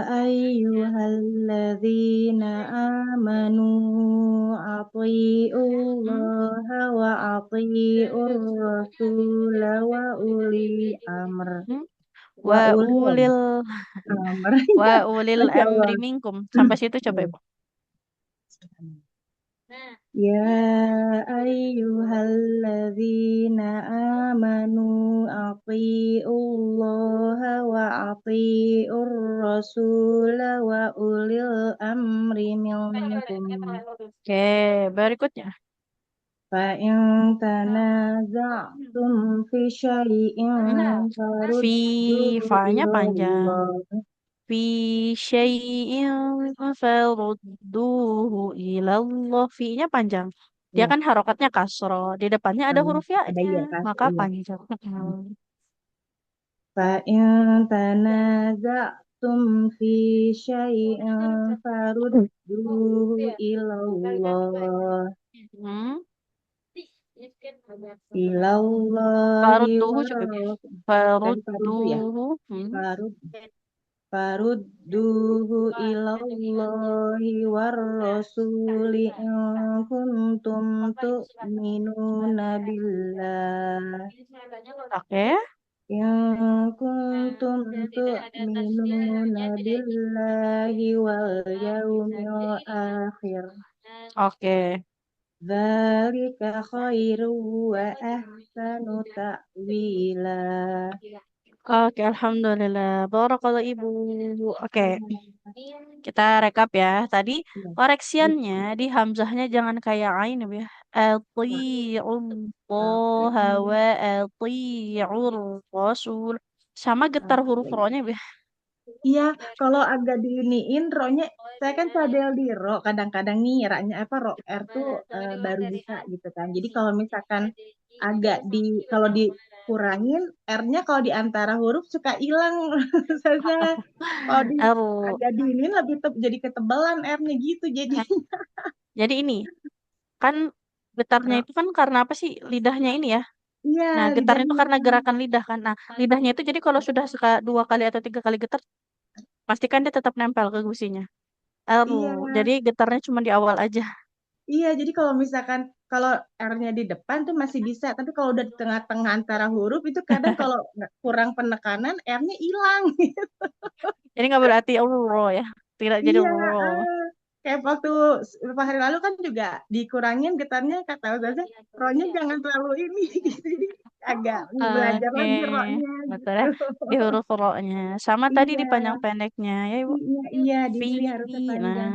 [SPEAKER 2] ayyuhalladzina amanu atii'ullaha wa atii'ur rasul wa ulil amr.
[SPEAKER 1] Wa ulil
[SPEAKER 2] amr.
[SPEAKER 1] wa ulil
[SPEAKER 2] Masya Allah.
[SPEAKER 1] amri minkum. Sampai situ coba Ibu.
[SPEAKER 2] Ya ayyuhalladzina amanu atii'ullaha wa atii'ur rasul wa ulil amri minkum.
[SPEAKER 1] Oke, berikutnya.
[SPEAKER 2] Fa'in tanaza'tum fi syai'in
[SPEAKER 1] Fi fa-nya panjang. fi syai'in farudduhu ilallah. Fi-nya panjang. Dia
[SPEAKER 2] Ya,
[SPEAKER 1] kan harokatnya kasro. Di depannya ada huruf
[SPEAKER 2] ada
[SPEAKER 1] ya-nya,
[SPEAKER 2] iya kan?
[SPEAKER 1] maka
[SPEAKER 2] Iya.
[SPEAKER 1] panjang.
[SPEAKER 2] Fa'in tanaza'tum fi syai'in farudduhu ilallah.
[SPEAKER 1] Hmm.
[SPEAKER 2] Ilallahi
[SPEAKER 1] Farudduhu
[SPEAKER 2] wa
[SPEAKER 1] juga.
[SPEAKER 2] dari faruddu ya.
[SPEAKER 1] Farudduhu.
[SPEAKER 2] Farud farudduhu ilallahi war rasuli in kuntum tu'minuna billah.
[SPEAKER 1] Oke.
[SPEAKER 2] In kuntum tu'minuna billahi wal yaumil akhir.
[SPEAKER 1] Oke.
[SPEAKER 2] Dzalika khairu wa ahsanu ta'wila.
[SPEAKER 1] Oke, alhamdulillah. Barakallah Ibu. Oke, kita rekap ya. Tadi koreksiannya di hamzahnya jangan kayak ain Ibu ya. Ati'ullaha wa ati'ur rasul. Sama getar huruf ro-nya Ibu ya.
[SPEAKER 2] Iya, kalau agak diiniin ro-nya, saya kan cadel di ro, kadang-kadang nih ra-nya apa ro R tuh baru bisa gitu kan. Jadi kalau misalkan agak kalau dikurangin R-nya kalau di antara huruf suka hilang. Saya kalau
[SPEAKER 1] Er.
[SPEAKER 2] agak diinin lebih jadi ketebalan R-nya gitu. Jadi
[SPEAKER 1] Jadi ini kan getarnya
[SPEAKER 2] ro,
[SPEAKER 1] itu kan karena apa sih? Lidahnya ini ya.
[SPEAKER 2] iya
[SPEAKER 1] Nah, getarnya itu
[SPEAKER 2] lidahnya.
[SPEAKER 1] karena gerakan lidah kan. Nah, lidahnya itu jadi kalau sudah suka 2 kali atau 3 kali getar, pastikan dia tetap nempel ke gusinya.
[SPEAKER 2] Iya,
[SPEAKER 1] Jadi getarnya cuma di awal aja.
[SPEAKER 2] iya. Jadi kalau misalkan kalau R-nya di depan tuh masih bisa, tapi kalau udah di tengah-tengah antara huruf itu kadang kalau kurang penekanan R-nya hilang.
[SPEAKER 1] Jadi nggak berarti ya. Tidak jadi
[SPEAKER 2] Iya,
[SPEAKER 1] ro.
[SPEAKER 2] kayak waktu beberapa hari lalu kan juga dikurangin getarnya kata Ustazah, ro-nya jangan terlalu ini gitu. Jadi agak belajar
[SPEAKER 1] Oke,
[SPEAKER 2] lagi ro-nya
[SPEAKER 1] betul
[SPEAKER 2] gitu.
[SPEAKER 1] ya. Di huruf ro-nya. Sama tadi di
[SPEAKER 2] Iya,
[SPEAKER 1] panjang pendeknya ya Ibu.
[SPEAKER 2] iya, iya,
[SPEAKER 1] Fi.
[SPEAKER 2] diberi harusnya panjang.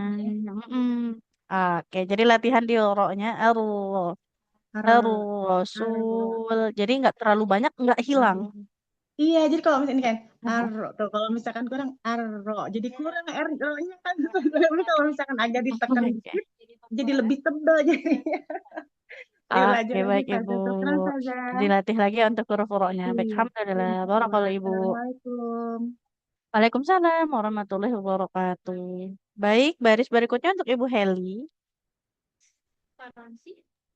[SPEAKER 1] Nah, oke, jadi latihan di ro-nya.
[SPEAKER 2] Har, har,
[SPEAKER 1] Rasul. Jadi nggak terlalu banyak, nggak hilang.
[SPEAKER 2] iya, jadi kalau misalnya ini kan arro, tuh kalau misalkan kurang arro, jadi kurang ro-nya kan. Tapi kalau misalkan agak ditekan
[SPEAKER 1] Oke.
[SPEAKER 2] dikit, jadi lebih tebal jadinya.
[SPEAKER 1] Oke,
[SPEAKER 2] Belajar lagi
[SPEAKER 1] baik Ibu.
[SPEAKER 2] Ustazah. Syukran Ustazah.
[SPEAKER 1] Dilatih lagi untuk huruf ro-nya. Baik,
[SPEAKER 2] Iya,
[SPEAKER 1] alhamdulillah.
[SPEAKER 2] insyaallah.
[SPEAKER 1] Barakallahu Ibu.
[SPEAKER 2] Assalamualaikum.
[SPEAKER 1] Waalaikumsalam warahmatullahi wabarakatuh. Baik, baris berikutnya untuk Ibu Heli.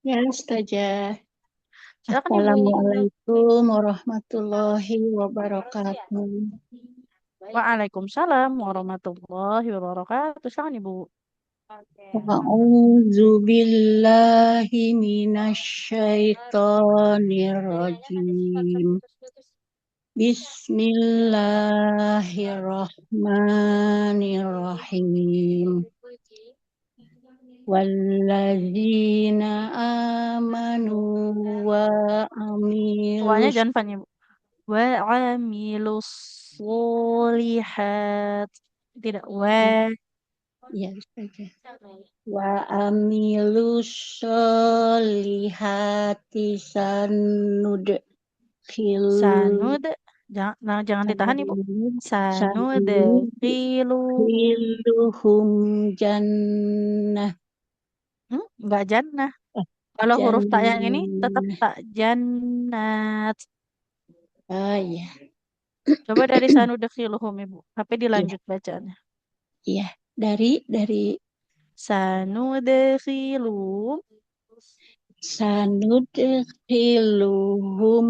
[SPEAKER 7] Ya, Ustazah.
[SPEAKER 1] Silakan Ibu.
[SPEAKER 7] Assalamualaikum warahmatullahi wabarakatuh.
[SPEAKER 1] Waalaikumsalam warahmatullahi wabarakatuh. Silakan Ibu.
[SPEAKER 7] A'udzu billahi minasyaitonir rajim. Bismillahirrahmanirrahim. Walladzina amanu wa
[SPEAKER 1] Soalnya
[SPEAKER 7] amilus
[SPEAKER 1] jangan panjang Ibu. Wa amilus solihat. Tidak wa.
[SPEAKER 7] ya Ustazah. Wa amilus solihati
[SPEAKER 1] Sanud. Jangan ditahan Ibu. Sanud. Khiluhum.
[SPEAKER 7] sanudkhiluhum jannah
[SPEAKER 1] Nggak jannah. Kalau huruf tak yang ini tetap
[SPEAKER 7] jannah.
[SPEAKER 1] tak jannat.
[SPEAKER 7] Ya,
[SPEAKER 1] Coba dari sanudkhiluhum Ibu. Tapi
[SPEAKER 7] ya,
[SPEAKER 1] dilanjut bacaannya.
[SPEAKER 7] ya. Dari
[SPEAKER 1] Sanudkhiluhum
[SPEAKER 7] sanudkhiluhum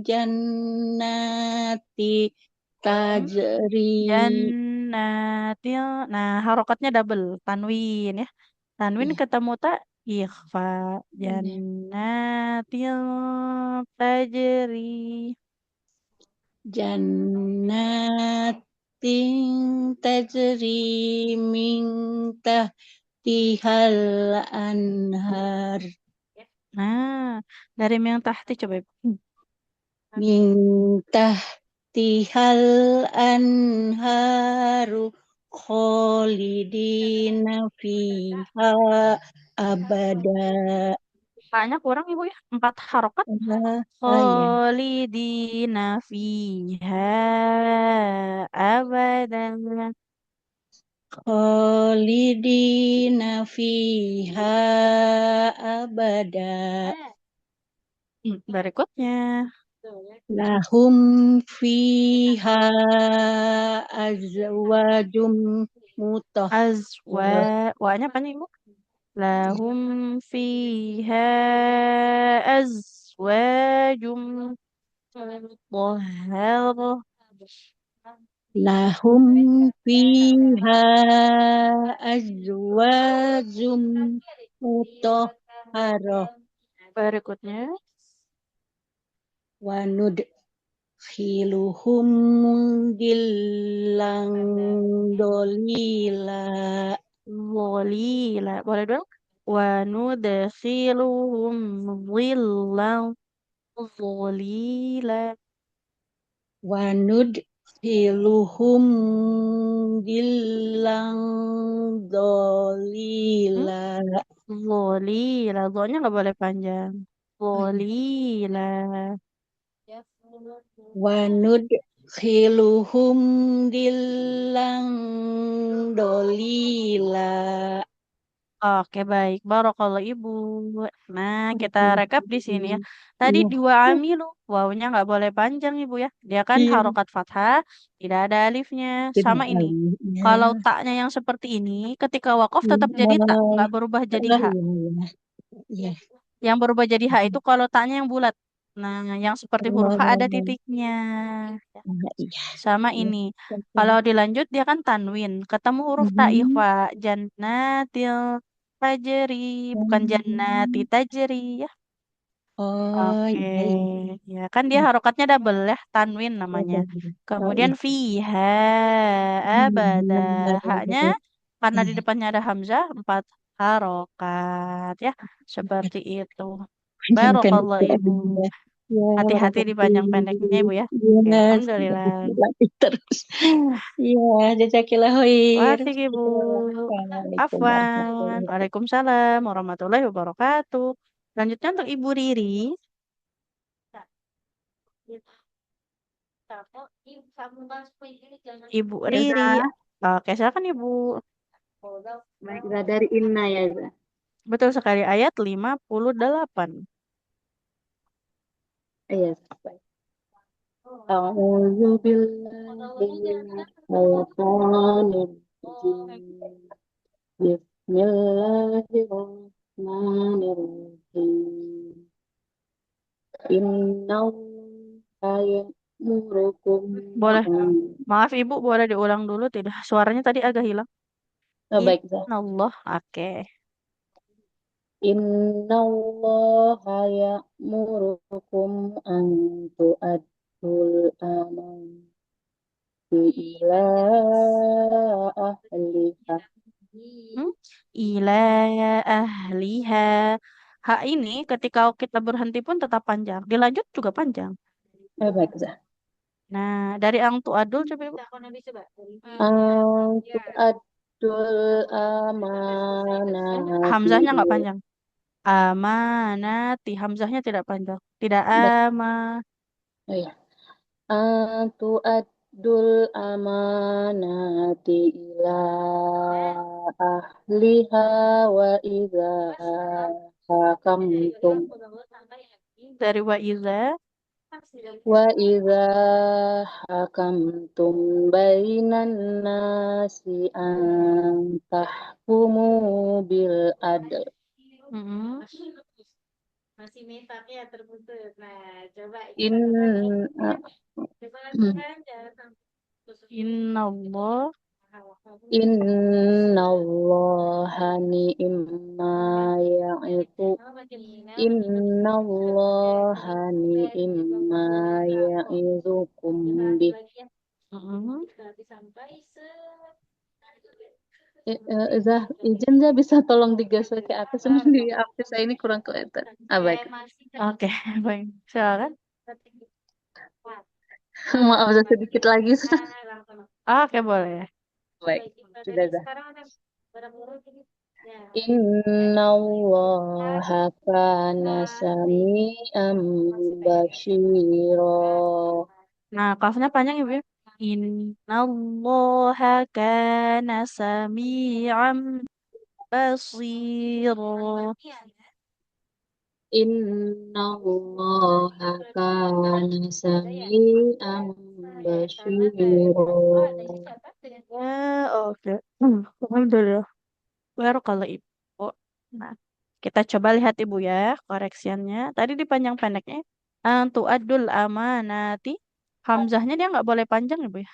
[SPEAKER 7] jannati tajri.
[SPEAKER 1] jannatil. Nah, harokatnya double. Tanwin ya. Tanwin
[SPEAKER 7] Ya,
[SPEAKER 1] ketemu tak ikhfa. Jannatil tajri.
[SPEAKER 7] jannatin tajri min tahtihal anhar.
[SPEAKER 1] Nah, dari yang tahti coba Ibu.
[SPEAKER 7] Min tahtihal anharu khalidina fiha abada.
[SPEAKER 1] Hanya kurang ibu ya, 4 harokat.
[SPEAKER 7] Ya.
[SPEAKER 1] Khalidina fiha abadan.
[SPEAKER 7] Khalidina fiha abada.
[SPEAKER 1] Berikutnya.
[SPEAKER 7] Lahum fiha azwajum
[SPEAKER 1] Azwa.
[SPEAKER 7] mutahharah.
[SPEAKER 1] Wanya panjang ibu. Lahum fiha azwajum mutahharah.
[SPEAKER 7] Lahum fiha azwajum mutahharah.
[SPEAKER 1] Berikutnya.
[SPEAKER 7] Wa nudkhiluhum dillang dolila.
[SPEAKER 1] Walila. Boleh dong? Wa nudkhiluhum dhillan dhalila.
[SPEAKER 7] Wa nudkhiluhum dillang
[SPEAKER 1] Hmm?
[SPEAKER 7] dolila.
[SPEAKER 1] Dhalila. Dhalnya nggak boleh panjang. Dhalila.
[SPEAKER 7] Wa nudkhiluhum dillang dolila.
[SPEAKER 1] Oke, baik. Barakallah Ibu. Nah, kita rekap di sini ya. Tadi
[SPEAKER 7] Iya,
[SPEAKER 1] dua amilu. Wawunya nggak boleh panjang Ibu ya. Dia kan
[SPEAKER 7] iya,
[SPEAKER 1] harokat fathah, tidak ada alifnya.
[SPEAKER 7] tidak
[SPEAKER 1] Sama ini.
[SPEAKER 7] alihnya.
[SPEAKER 1] Kalau taknya yang seperti ini, ketika wakaf tetap jadi tak,
[SPEAKER 7] Iya,
[SPEAKER 1] nggak berubah jadi
[SPEAKER 7] iya,
[SPEAKER 1] hak.
[SPEAKER 7] iya, iya.
[SPEAKER 1] Yang berubah jadi hak itu kalau taknya yang bulat. Nah, yang seperti huruf H ada
[SPEAKER 7] Oh,
[SPEAKER 1] titiknya.
[SPEAKER 7] iya,
[SPEAKER 1] Sama
[SPEAKER 7] iya.
[SPEAKER 1] ini. Kalau dilanjut dia kan tanwin. Ketemu huruf ta
[SPEAKER 7] Mhm.
[SPEAKER 1] ikhfa. Jannatil tajri. Bukan jannati tajri ya.
[SPEAKER 7] Oh,
[SPEAKER 1] Oke.
[SPEAKER 7] iya, iya.
[SPEAKER 1] Ya kan dia harokatnya double ya. Tanwin namanya.
[SPEAKER 7] Oh,
[SPEAKER 1] Kemudian
[SPEAKER 7] iya.
[SPEAKER 1] fiha abada. Haknya karena di
[SPEAKER 7] Iya.
[SPEAKER 1] depannya ada hamzah. 4 harokat ya. Seperti itu.
[SPEAKER 7] Panjang pendek
[SPEAKER 1] Barakallah Ibu.
[SPEAKER 7] ya. Ya,
[SPEAKER 1] Hati-hati di panjang pendeknya Ibu ya. Oke,
[SPEAKER 7] yes,
[SPEAKER 1] Alhamdulillah.
[SPEAKER 7] dilatih terus. Ya, jazakillah khair.
[SPEAKER 1] Wafik Ibu.
[SPEAKER 7] Assalamualaikum
[SPEAKER 1] Afwan.
[SPEAKER 7] warahmatullahi wabarakatuh.
[SPEAKER 1] Waalaikumsalam warahmatullahi wabarakatuh. Selanjutnya untuk Ibu Riri. Ibu
[SPEAKER 6] Ya,
[SPEAKER 1] Riri.
[SPEAKER 6] Za.
[SPEAKER 1] Oke, silakan Ibu.
[SPEAKER 6] Baik, Za. Dari Inna ya, Za.
[SPEAKER 1] Betul sekali ayat 58.
[SPEAKER 6] Iya, baik. A'udzu billahi minasyaitonir rajim. Bismillahirrahmanirrahim. Innallaha ya'murukum
[SPEAKER 1] Boleh.
[SPEAKER 6] an
[SPEAKER 1] Maaf Ibu, boleh diulang dulu tidak? Suaranya tadi agak hilang.
[SPEAKER 6] Oh, baik, Za.
[SPEAKER 1] Innallah. Oke.
[SPEAKER 6] Innallaha ya'murukum an tu'addul amanati ila ahliha.
[SPEAKER 1] Hmm? Ila ahliha. Hak ini ketika kita berhenti pun tetap panjang. Dilanjut juga panjang.
[SPEAKER 6] Baik, Za.
[SPEAKER 1] Nah, dari ang adul coba Ibu.
[SPEAKER 6] An tu'addul amanati
[SPEAKER 1] Hamzahnya nggak
[SPEAKER 6] ila.
[SPEAKER 1] panjang. Amanati. Hamzahnya tidak panjang. Tidak
[SPEAKER 6] Baik.
[SPEAKER 1] ama.
[SPEAKER 6] Oh, ya. An tu'addul amanati ila ahliha wa idza hakamtum
[SPEAKER 1] Dari waiza.
[SPEAKER 6] wa idza hakamtum bainan nasi an tahkumu bil adl.
[SPEAKER 1] Mm-mm.
[SPEAKER 6] In
[SPEAKER 1] Innallah.
[SPEAKER 6] innallaha ni'ma ya'itu innallaha ni'ma ya'izukum bih.
[SPEAKER 1] Mm-mm.
[SPEAKER 6] Zah, izin Zah bisa tolong digeser ke atas, cuman di aktif saya ini kurang kelihatan. Baik.
[SPEAKER 1] Oke, baik. Silakan.
[SPEAKER 6] Maaf Zah, sedikit lagi.
[SPEAKER 1] Oke, boleh.
[SPEAKER 6] Baik, sudah Zah. Innallaha kana sami'an basyira.
[SPEAKER 1] Nah, kafnya panjang ibu ya. Innallaha kana sami'an basira.
[SPEAKER 6] Innallaha kana sami'an basyira.
[SPEAKER 1] Ya, oke. Alhamdulillah. Baru kalau ibu. Nah, kita coba lihat ibu ya koreksiannya. Tadi di panjang pendeknya. Antu adul amanati. Hamzahnya dia nggak boleh panjang ibu ya.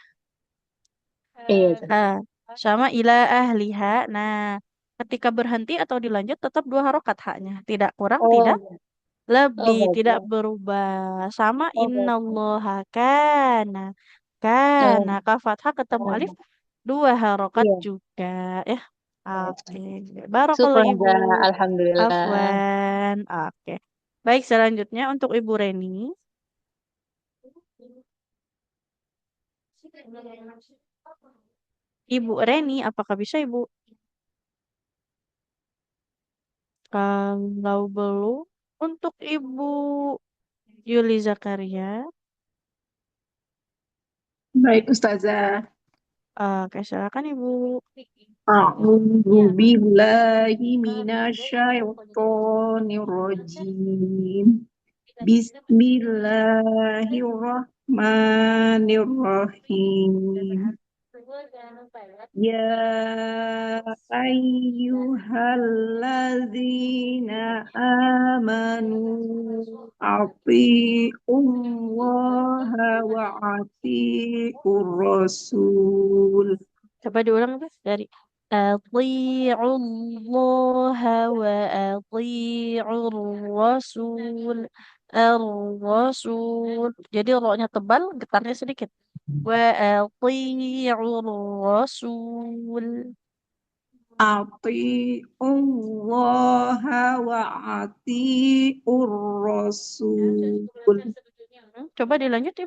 [SPEAKER 6] Iya, Zah.
[SPEAKER 1] Ah, sama ila ahliha. Nah, ketika berhenti atau dilanjut tetap dua harokat haknya. Tidak kurang, tidak
[SPEAKER 6] Oh, oh
[SPEAKER 1] lebih, tidak
[SPEAKER 6] bagus.
[SPEAKER 1] berubah. Sama
[SPEAKER 6] Oh bagus.
[SPEAKER 1] innallaha kana. Kana.
[SPEAKER 6] Oh,
[SPEAKER 1] Ka fathah ketemu alif. Dua harokat
[SPEAKER 6] iya.
[SPEAKER 1] juga. Ya. Oke. Barakallah
[SPEAKER 6] Syukron,
[SPEAKER 1] ibu.
[SPEAKER 6] Zah. Alhamdulillah.
[SPEAKER 1] Afwan. Oke. Baik, selanjutnya untuk Ibu Reni. Ibu Reni, apakah bisa Ibu? Kalau belum, untuk Ibu Yuli Zakaria.
[SPEAKER 2] Baik, Ustazah.
[SPEAKER 1] Oke, silakan Ibu.
[SPEAKER 2] A'udzu billahi minasyaitonir rajim. Bismillahirrahmanirrahim. Ya ayyuhalladzina amanu atiullaha wa atiur rasul.
[SPEAKER 1] Coba diulang Mas dari Ati'ullaha wa ati'ur rasul. Ar-rasul. Jadi roknya tebal, getarnya sedikit. Wa ati'ur rasul.
[SPEAKER 2] Atiullaha wa atiur rasul.
[SPEAKER 1] Coba dilanjut ya.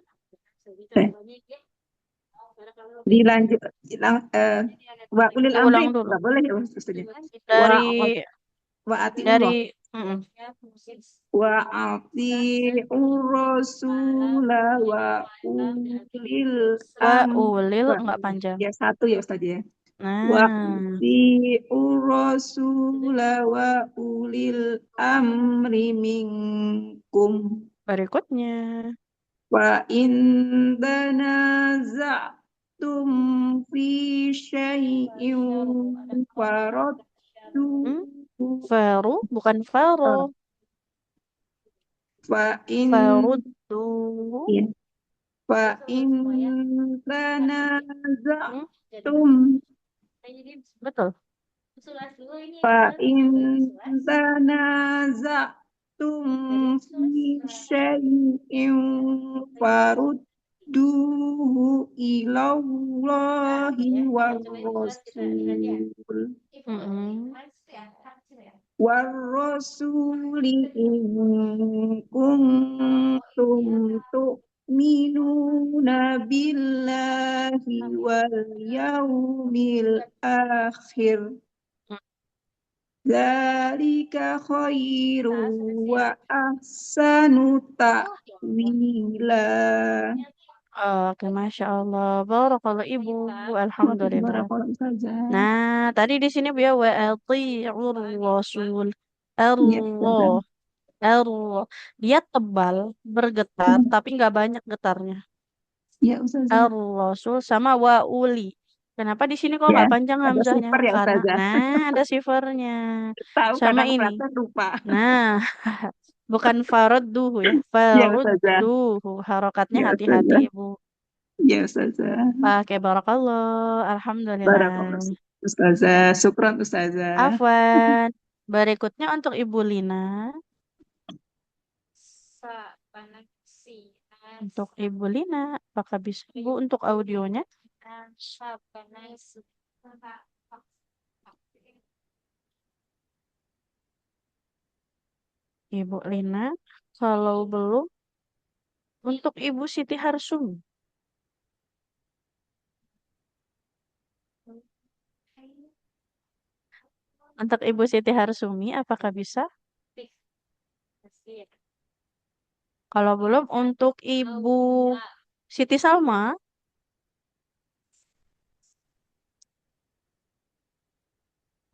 [SPEAKER 2] Eh, dilanjut wa ulil amri
[SPEAKER 1] Diulang dulu.
[SPEAKER 2] nggak boleh ya Ustaznya. Wa
[SPEAKER 1] Dari
[SPEAKER 2] wa atiullah
[SPEAKER 1] mm-mm.
[SPEAKER 2] wa atiur rasul wa ulil
[SPEAKER 1] Wa
[SPEAKER 2] amri.
[SPEAKER 1] ulil nggak panjang.
[SPEAKER 2] Ya satu ya Ustaz ya. Wa
[SPEAKER 1] Nah,
[SPEAKER 2] atiur rasul wa ulil amri minkum.
[SPEAKER 1] berikutnya.
[SPEAKER 2] Wa in tanaza'tum fi syai'in faraddu
[SPEAKER 1] Hmm? Faru bukan faro.
[SPEAKER 2] fa in
[SPEAKER 1] Faruddu.
[SPEAKER 2] ya fa in
[SPEAKER 1] Hmm?
[SPEAKER 2] tanaza'tum
[SPEAKER 1] Betul.
[SPEAKER 2] fa in tanaza'tum fi syai'in farudduhu ilallahi war rasul.
[SPEAKER 1] Mm-mm.
[SPEAKER 2] Warrasuli in kuntum tu'minuna billahi wal yaumil akhir. Dzalika khairu wa ahsanu ta'wila.
[SPEAKER 1] Oke, Masya Allah. Barakallah Ibu. Alhamdulillah.
[SPEAKER 2] Barakallahu Ustazah.
[SPEAKER 1] Nah, tadi di sini ya wa ati'ur rasul.
[SPEAKER 2] Ya,
[SPEAKER 1] Allah.
[SPEAKER 2] Ustazah.
[SPEAKER 1] Allah. Dia tebal, bergetar, tapi nggak banyak getarnya.
[SPEAKER 2] Ya, Ustazah.
[SPEAKER 1] Ar-Rasul sama wa uli. Kenapa di sini kok
[SPEAKER 2] Ya,
[SPEAKER 1] nggak panjang
[SPEAKER 2] ada
[SPEAKER 1] hamzahnya?
[SPEAKER 2] super ya
[SPEAKER 1] Karena,
[SPEAKER 2] Ustazah.
[SPEAKER 1] nah ada sifernya.
[SPEAKER 2] Tahu
[SPEAKER 1] Sama
[SPEAKER 2] kadang
[SPEAKER 1] ini.
[SPEAKER 2] perasaan lupa.
[SPEAKER 1] Nah, bukan faradduhu ya.
[SPEAKER 2] Ya, Ustazah.
[SPEAKER 1] Farudduhu. Harokatnya
[SPEAKER 2] Ya,
[SPEAKER 1] hati-hati
[SPEAKER 2] Ustazah.
[SPEAKER 1] Ibu.
[SPEAKER 2] Ya, Ustazah.
[SPEAKER 1] Pakai barakallah.
[SPEAKER 2] Barakallah.
[SPEAKER 1] Alhamdulillah.
[SPEAKER 2] Ustazah. Syukran, Ustazah.
[SPEAKER 1] Afwan. Berikutnya untuk Ibu Lina. Untuk Ibu Lina, apakah bisa Ibu untuk audionya? Ibu Lina, kalau belum, untuk Ibu Siti Harsum. Untuk Ibu Siti Harsumi, apakah bisa? Kalau belum, untuk Ibu Siti Salma,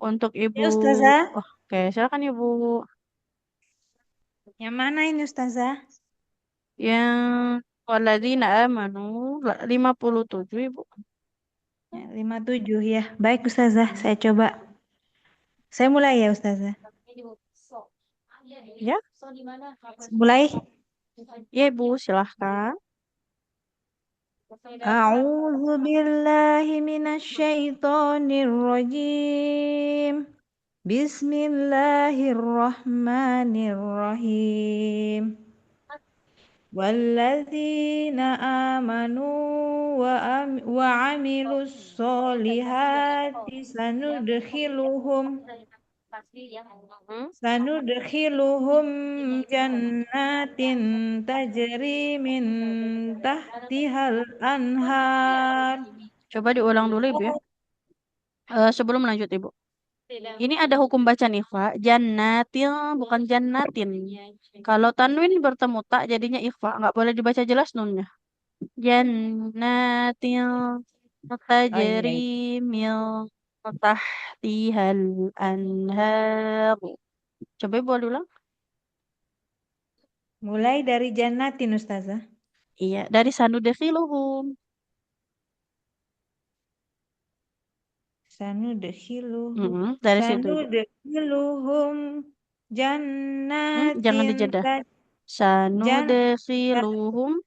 [SPEAKER 1] untuk Ibu,
[SPEAKER 2] Ya, Ustazah.
[SPEAKER 1] oke, silakan Ibu.
[SPEAKER 2] Yang mana ini Ustazah?
[SPEAKER 1] Yang walladzina amanu 57 Ibu.
[SPEAKER 2] Ya, 57 ya. Baik Ustazah, saya coba. Saya mulai ya Ustazah.
[SPEAKER 1] Ya,
[SPEAKER 2] Mulai.
[SPEAKER 1] ya Ibu, silahkan.
[SPEAKER 2] A'udzu billahi minasyaitonir rajim. Bismillahirrahmanirrahim. والذين آمنوا وعملوا الصالحات سندخلهم جنات تجري من تحتها الأنهار.
[SPEAKER 1] Coba diulang dulu Ibu ya. Sebelum lanjut Ibu. Ini ada hukum baca ikhfa, jannatin bukan jannatin. Kalau tanwin bertemu tak jadinya ikhfa, nggak boleh dibaca jelas nunnya. Jannatin
[SPEAKER 2] Oh iya,
[SPEAKER 1] tajri
[SPEAKER 2] iya.
[SPEAKER 1] min tahtihal anhar. Coba boleh ulang?
[SPEAKER 2] Mulai dari jannatin Ustazah.
[SPEAKER 1] Iya, dari sanudkhiluhum. Dari situ Ibu.
[SPEAKER 2] Sanudkhiluhum
[SPEAKER 1] Jangan
[SPEAKER 2] jannatin
[SPEAKER 1] dijeda.
[SPEAKER 2] jan
[SPEAKER 1] Sanudkhiluhum.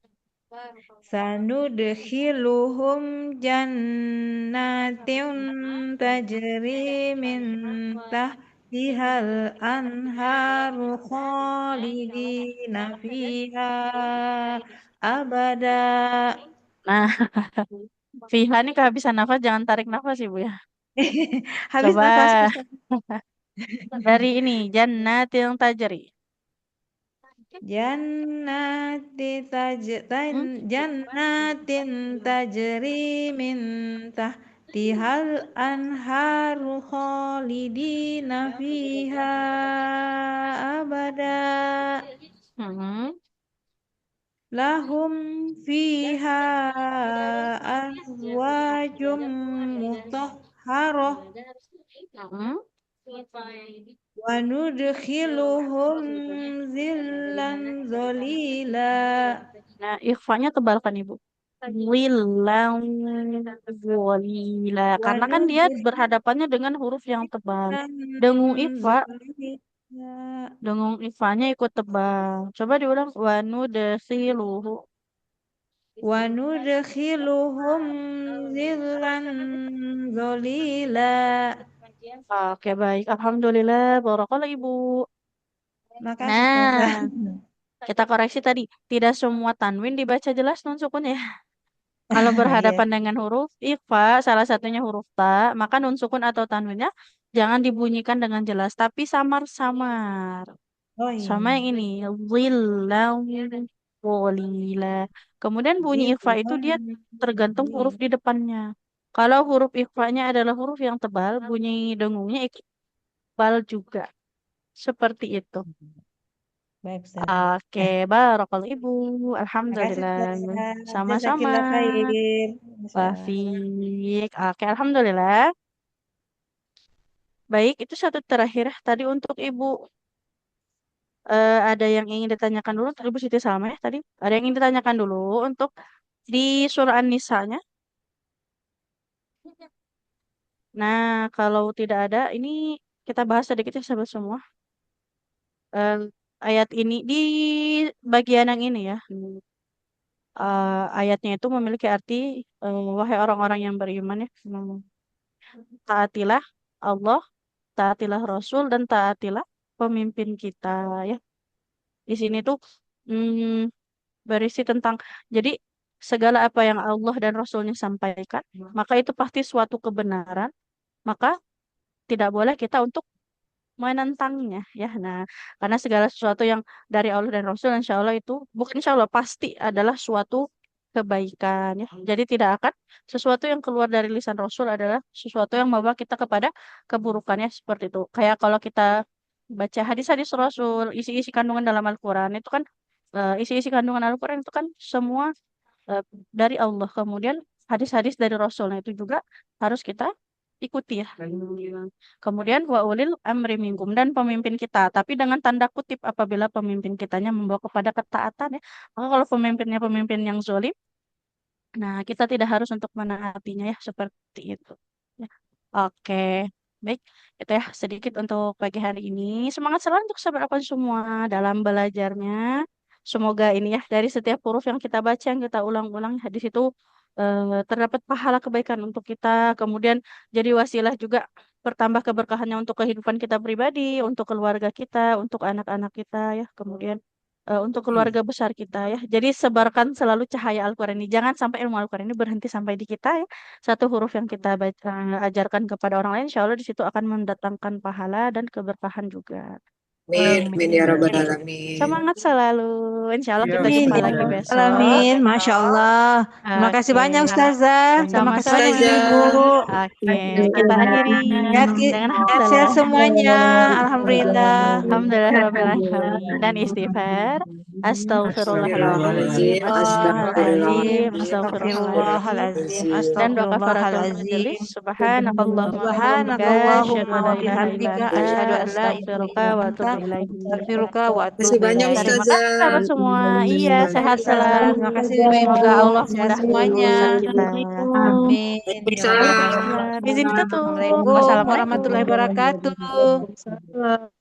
[SPEAKER 2] sanudkhiluhum jannatin tajri min tahtihal anharu khalidina fiha abada.
[SPEAKER 1] Nah, Fiha ini kehabisan nafas, jangan tarik nafas Ibu ya.
[SPEAKER 2] Habis
[SPEAKER 1] Coba
[SPEAKER 2] nafasku Ustazah.
[SPEAKER 1] dari ini, jannatil tajri.
[SPEAKER 2] Jannatin tajri min tahtihal anharu khalidina fiha abada. Lahum fiha azwajum mutahharah wa nudkhiluhum zillan zalila.
[SPEAKER 1] Nah, ikhfanya tebalkan Ibu. Willang walila.
[SPEAKER 2] Wa
[SPEAKER 1] Karena kan dia berhadapannya dengan huruf yang tebal. Dengung ikhfa, dengung ikhfanya ikut tebal. Coba diulang. Wa nudkhiluhu.
[SPEAKER 2] wa nudkhiluhum zillan zalila.
[SPEAKER 1] Oke, baik. Alhamdulillah. Barakallah Ibu.
[SPEAKER 2] Makasih Ustazah.
[SPEAKER 1] Nah, kita koreksi tadi. Tidak semua tanwin dibaca jelas nun sukun ya. Kalau
[SPEAKER 2] Iya.
[SPEAKER 1] berhadapan dengan huruf ikhfa, salah satunya huruf ta, maka nun sukun atau tanwinnya jangan dibunyikan dengan jelas, tapi samar-samar.
[SPEAKER 2] Oh
[SPEAKER 1] Sama
[SPEAKER 2] iya.
[SPEAKER 1] yang ini, zillau walila. Kemudian bunyi ikhfa itu dia tergantung huruf di depannya. Kalau huruf ikhfanya adalah huruf yang tebal, bunyi dengungnya ikut tebal juga. Seperti itu.
[SPEAKER 2] Baik Ustazah.
[SPEAKER 1] Oke, barakallahu Ibu.
[SPEAKER 2] Makasih
[SPEAKER 1] Alhamdulillah.
[SPEAKER 2] Ustazah.
[SPEAKER 1] Sama-sama.
[SPEAKER 2] Jazakillah khair. Masyaallah.
[SPEAKER 1] Wafik. Oke, Alhamdulillah. Baik, itu satu terakhir. Tadi untuk Ibu, ada yang ingin ditanyakan dulu. Ibu Siti Salma ya tadi. Ada yang ingin ditanyakan dulu untuk di surah An-Nisa-nya. Nah, kalau tidak ada, ini kita bahas sedikit ya sahabat semua. Eh, ayat ini, di bagian yang ini ya. Ayatnya itu memiliki arti, wahai orang-orang yang beriman ya. Taatilah Allah, taatilah Rasul, dan taatilah pemimpin kita ya. Di sini tuh mm, berisi tentang, jadi segala apa yang Allah dan Rasulnya sampaikan, maka itu pasti suatu kebenaran, maka tidak boleh kita untuk menentangnya ya. Nah, karena segala sesuatu yang dari Allah dan Rasul insya Allah itu, bukan insya Allah, pasti adalah suatu kebaikan ya. Jadi tidak akan sesuatu yang keluar dari lisan Rasul adalah sesuatu yang membawa kita kepada keburukan ya seperti itu. Kayak kalau kita baca hadis-hadis Rasul, isi-isi kandungan dalam Al-Quran itu kan isi-isi kandungan Al-Quran itu kan semua eh, dari Allah. Kemudian hadis-hadis dari Rasulnya itu juga harus kita ikuti ya. Kemudian wa ulil amri minkum dan pemimpin kita, tapi dengan tanda kutip apabila pemimpin kitanya membawa kepada ketaatan ya. Maka kalau pemimpinnya pemimpin yang zalim, nah kita tidak harus untuk menaatinya ya seperti itu. Ya. Oke. Baik, itu ya sedikit untuk pagi hari ini. Semangat selalu untuk sahabat semua dalam belajarnya. Semoga ini ya dari setiap huruf yang kita baca, yang kita ulang-ulang di situ terdapat pahala kebaikan untuk kita. Kemudian jadi wasilah juga bertambah keberkahannya untuk kehidupan kita pribadi, untuk keluarga kita, untuk anak-anak kita ya. Kemudian untuk keluarga besar kita ya. Jadi sebarkan selalu cahaya Al-Quran ini. Jangan sampai ilmu Al-Quran ini berhenti sampai di kita ya. Satu huruf yang kita baca, ajarkan kepada orang lain, insya Allah di situ akan mendatangkan pahala dan keberkahan juga.
[SPEAKER 8] Amin, amin ya rabbal
[SPEAKER 1] Amin.
[SPEAKER 8] alamin.
[SPEAKER 1] Semangat selalu. Insya Allah kita
[SPEAKER 8] Amin
[SPEAKER 1] jumpa
[SPEAKER 8] ya
[SPEAKER 1] lagi
[SPEAKER 8] rabbal
[SPEAKER 1] besok.
[SPEAKER 8] alamin. Masya Allah. Terima kasih
[SPEAKER 1] Oke.
[SPEAKER 8] banyak Ustazah. Terima kasih banyak
[SPEAKER 1] Sama-sama.
[SPEAKER 8] Ibu.
[SPEAKER 1] Oke, kita akhiri dengan
[SPEAKER 8] Sehat-sehat semuanya. Alhamdulillah.
[SPEAKER 1] Alhamdulillah Rabbil Alamin. Dan istighfar. Astagfirullahaladzim.
[SPEAKER 8] Astagfirullahaladzim.
[SPEAKER 1] Astagfirullahaladzim.
[SPEAKER 8] Astagfirullahaladzim.
[SPEAKER 1] Dan doa kafaratul
[SPEAKER 8] Astagfirullahaladzim.
[SPEAKER 1] majelis. Subhanakallahumma
[SPEAKER 8] Subhanakallahumma wa
[SPEAKER 1] bihamdika
[SPEAKER 8] bihamdika
[SPEAKER 1] asyhadu an la ilaha illa
[SPEAKER 8] asyhadu an la
[SPEAKER 1] anta
[SPEAKER 8] ilaha
[SPEAKER 1] astaghfiruka wa
[SPEAKER 8] illa anta
[SPEAKER 1] atubu ilaik.
[SPEAKER 8] astaghfiruka wa
[SPEAKER 3] Terima kasih
[SPEAKER 8] atubu
[SPEAKER 3] banyak
[SPEAKER 8] ilaik.
[SPEAKER 1] Terima kasih
[SPEAKER 3] Ustazah.
[SPEAKER 1] sahabat semua. Iya, sehat selalu.
[SPEAKER 8] Terima kasih Ibu.
[SPEAKER 1] Semoga Allah
[SPEAKER 8] Sehat
[SPEAKER 1] mudahkan
[SPEAKER 8] semuanya.
[SPEAKER 1] urusan kita.
[SPEAKER 8] Amin. Ya
[SPEAKER 3] Waalaikumsalam.
[SPEAKER 8] Allah.
[SPEAKER 1] Izin tutup.
[SPEAKER 8] Assalamualaikum warahmatullahi
[SPEAKER 1] Wassalamualaikum.
[SPEAKER 8] wabarakatuh.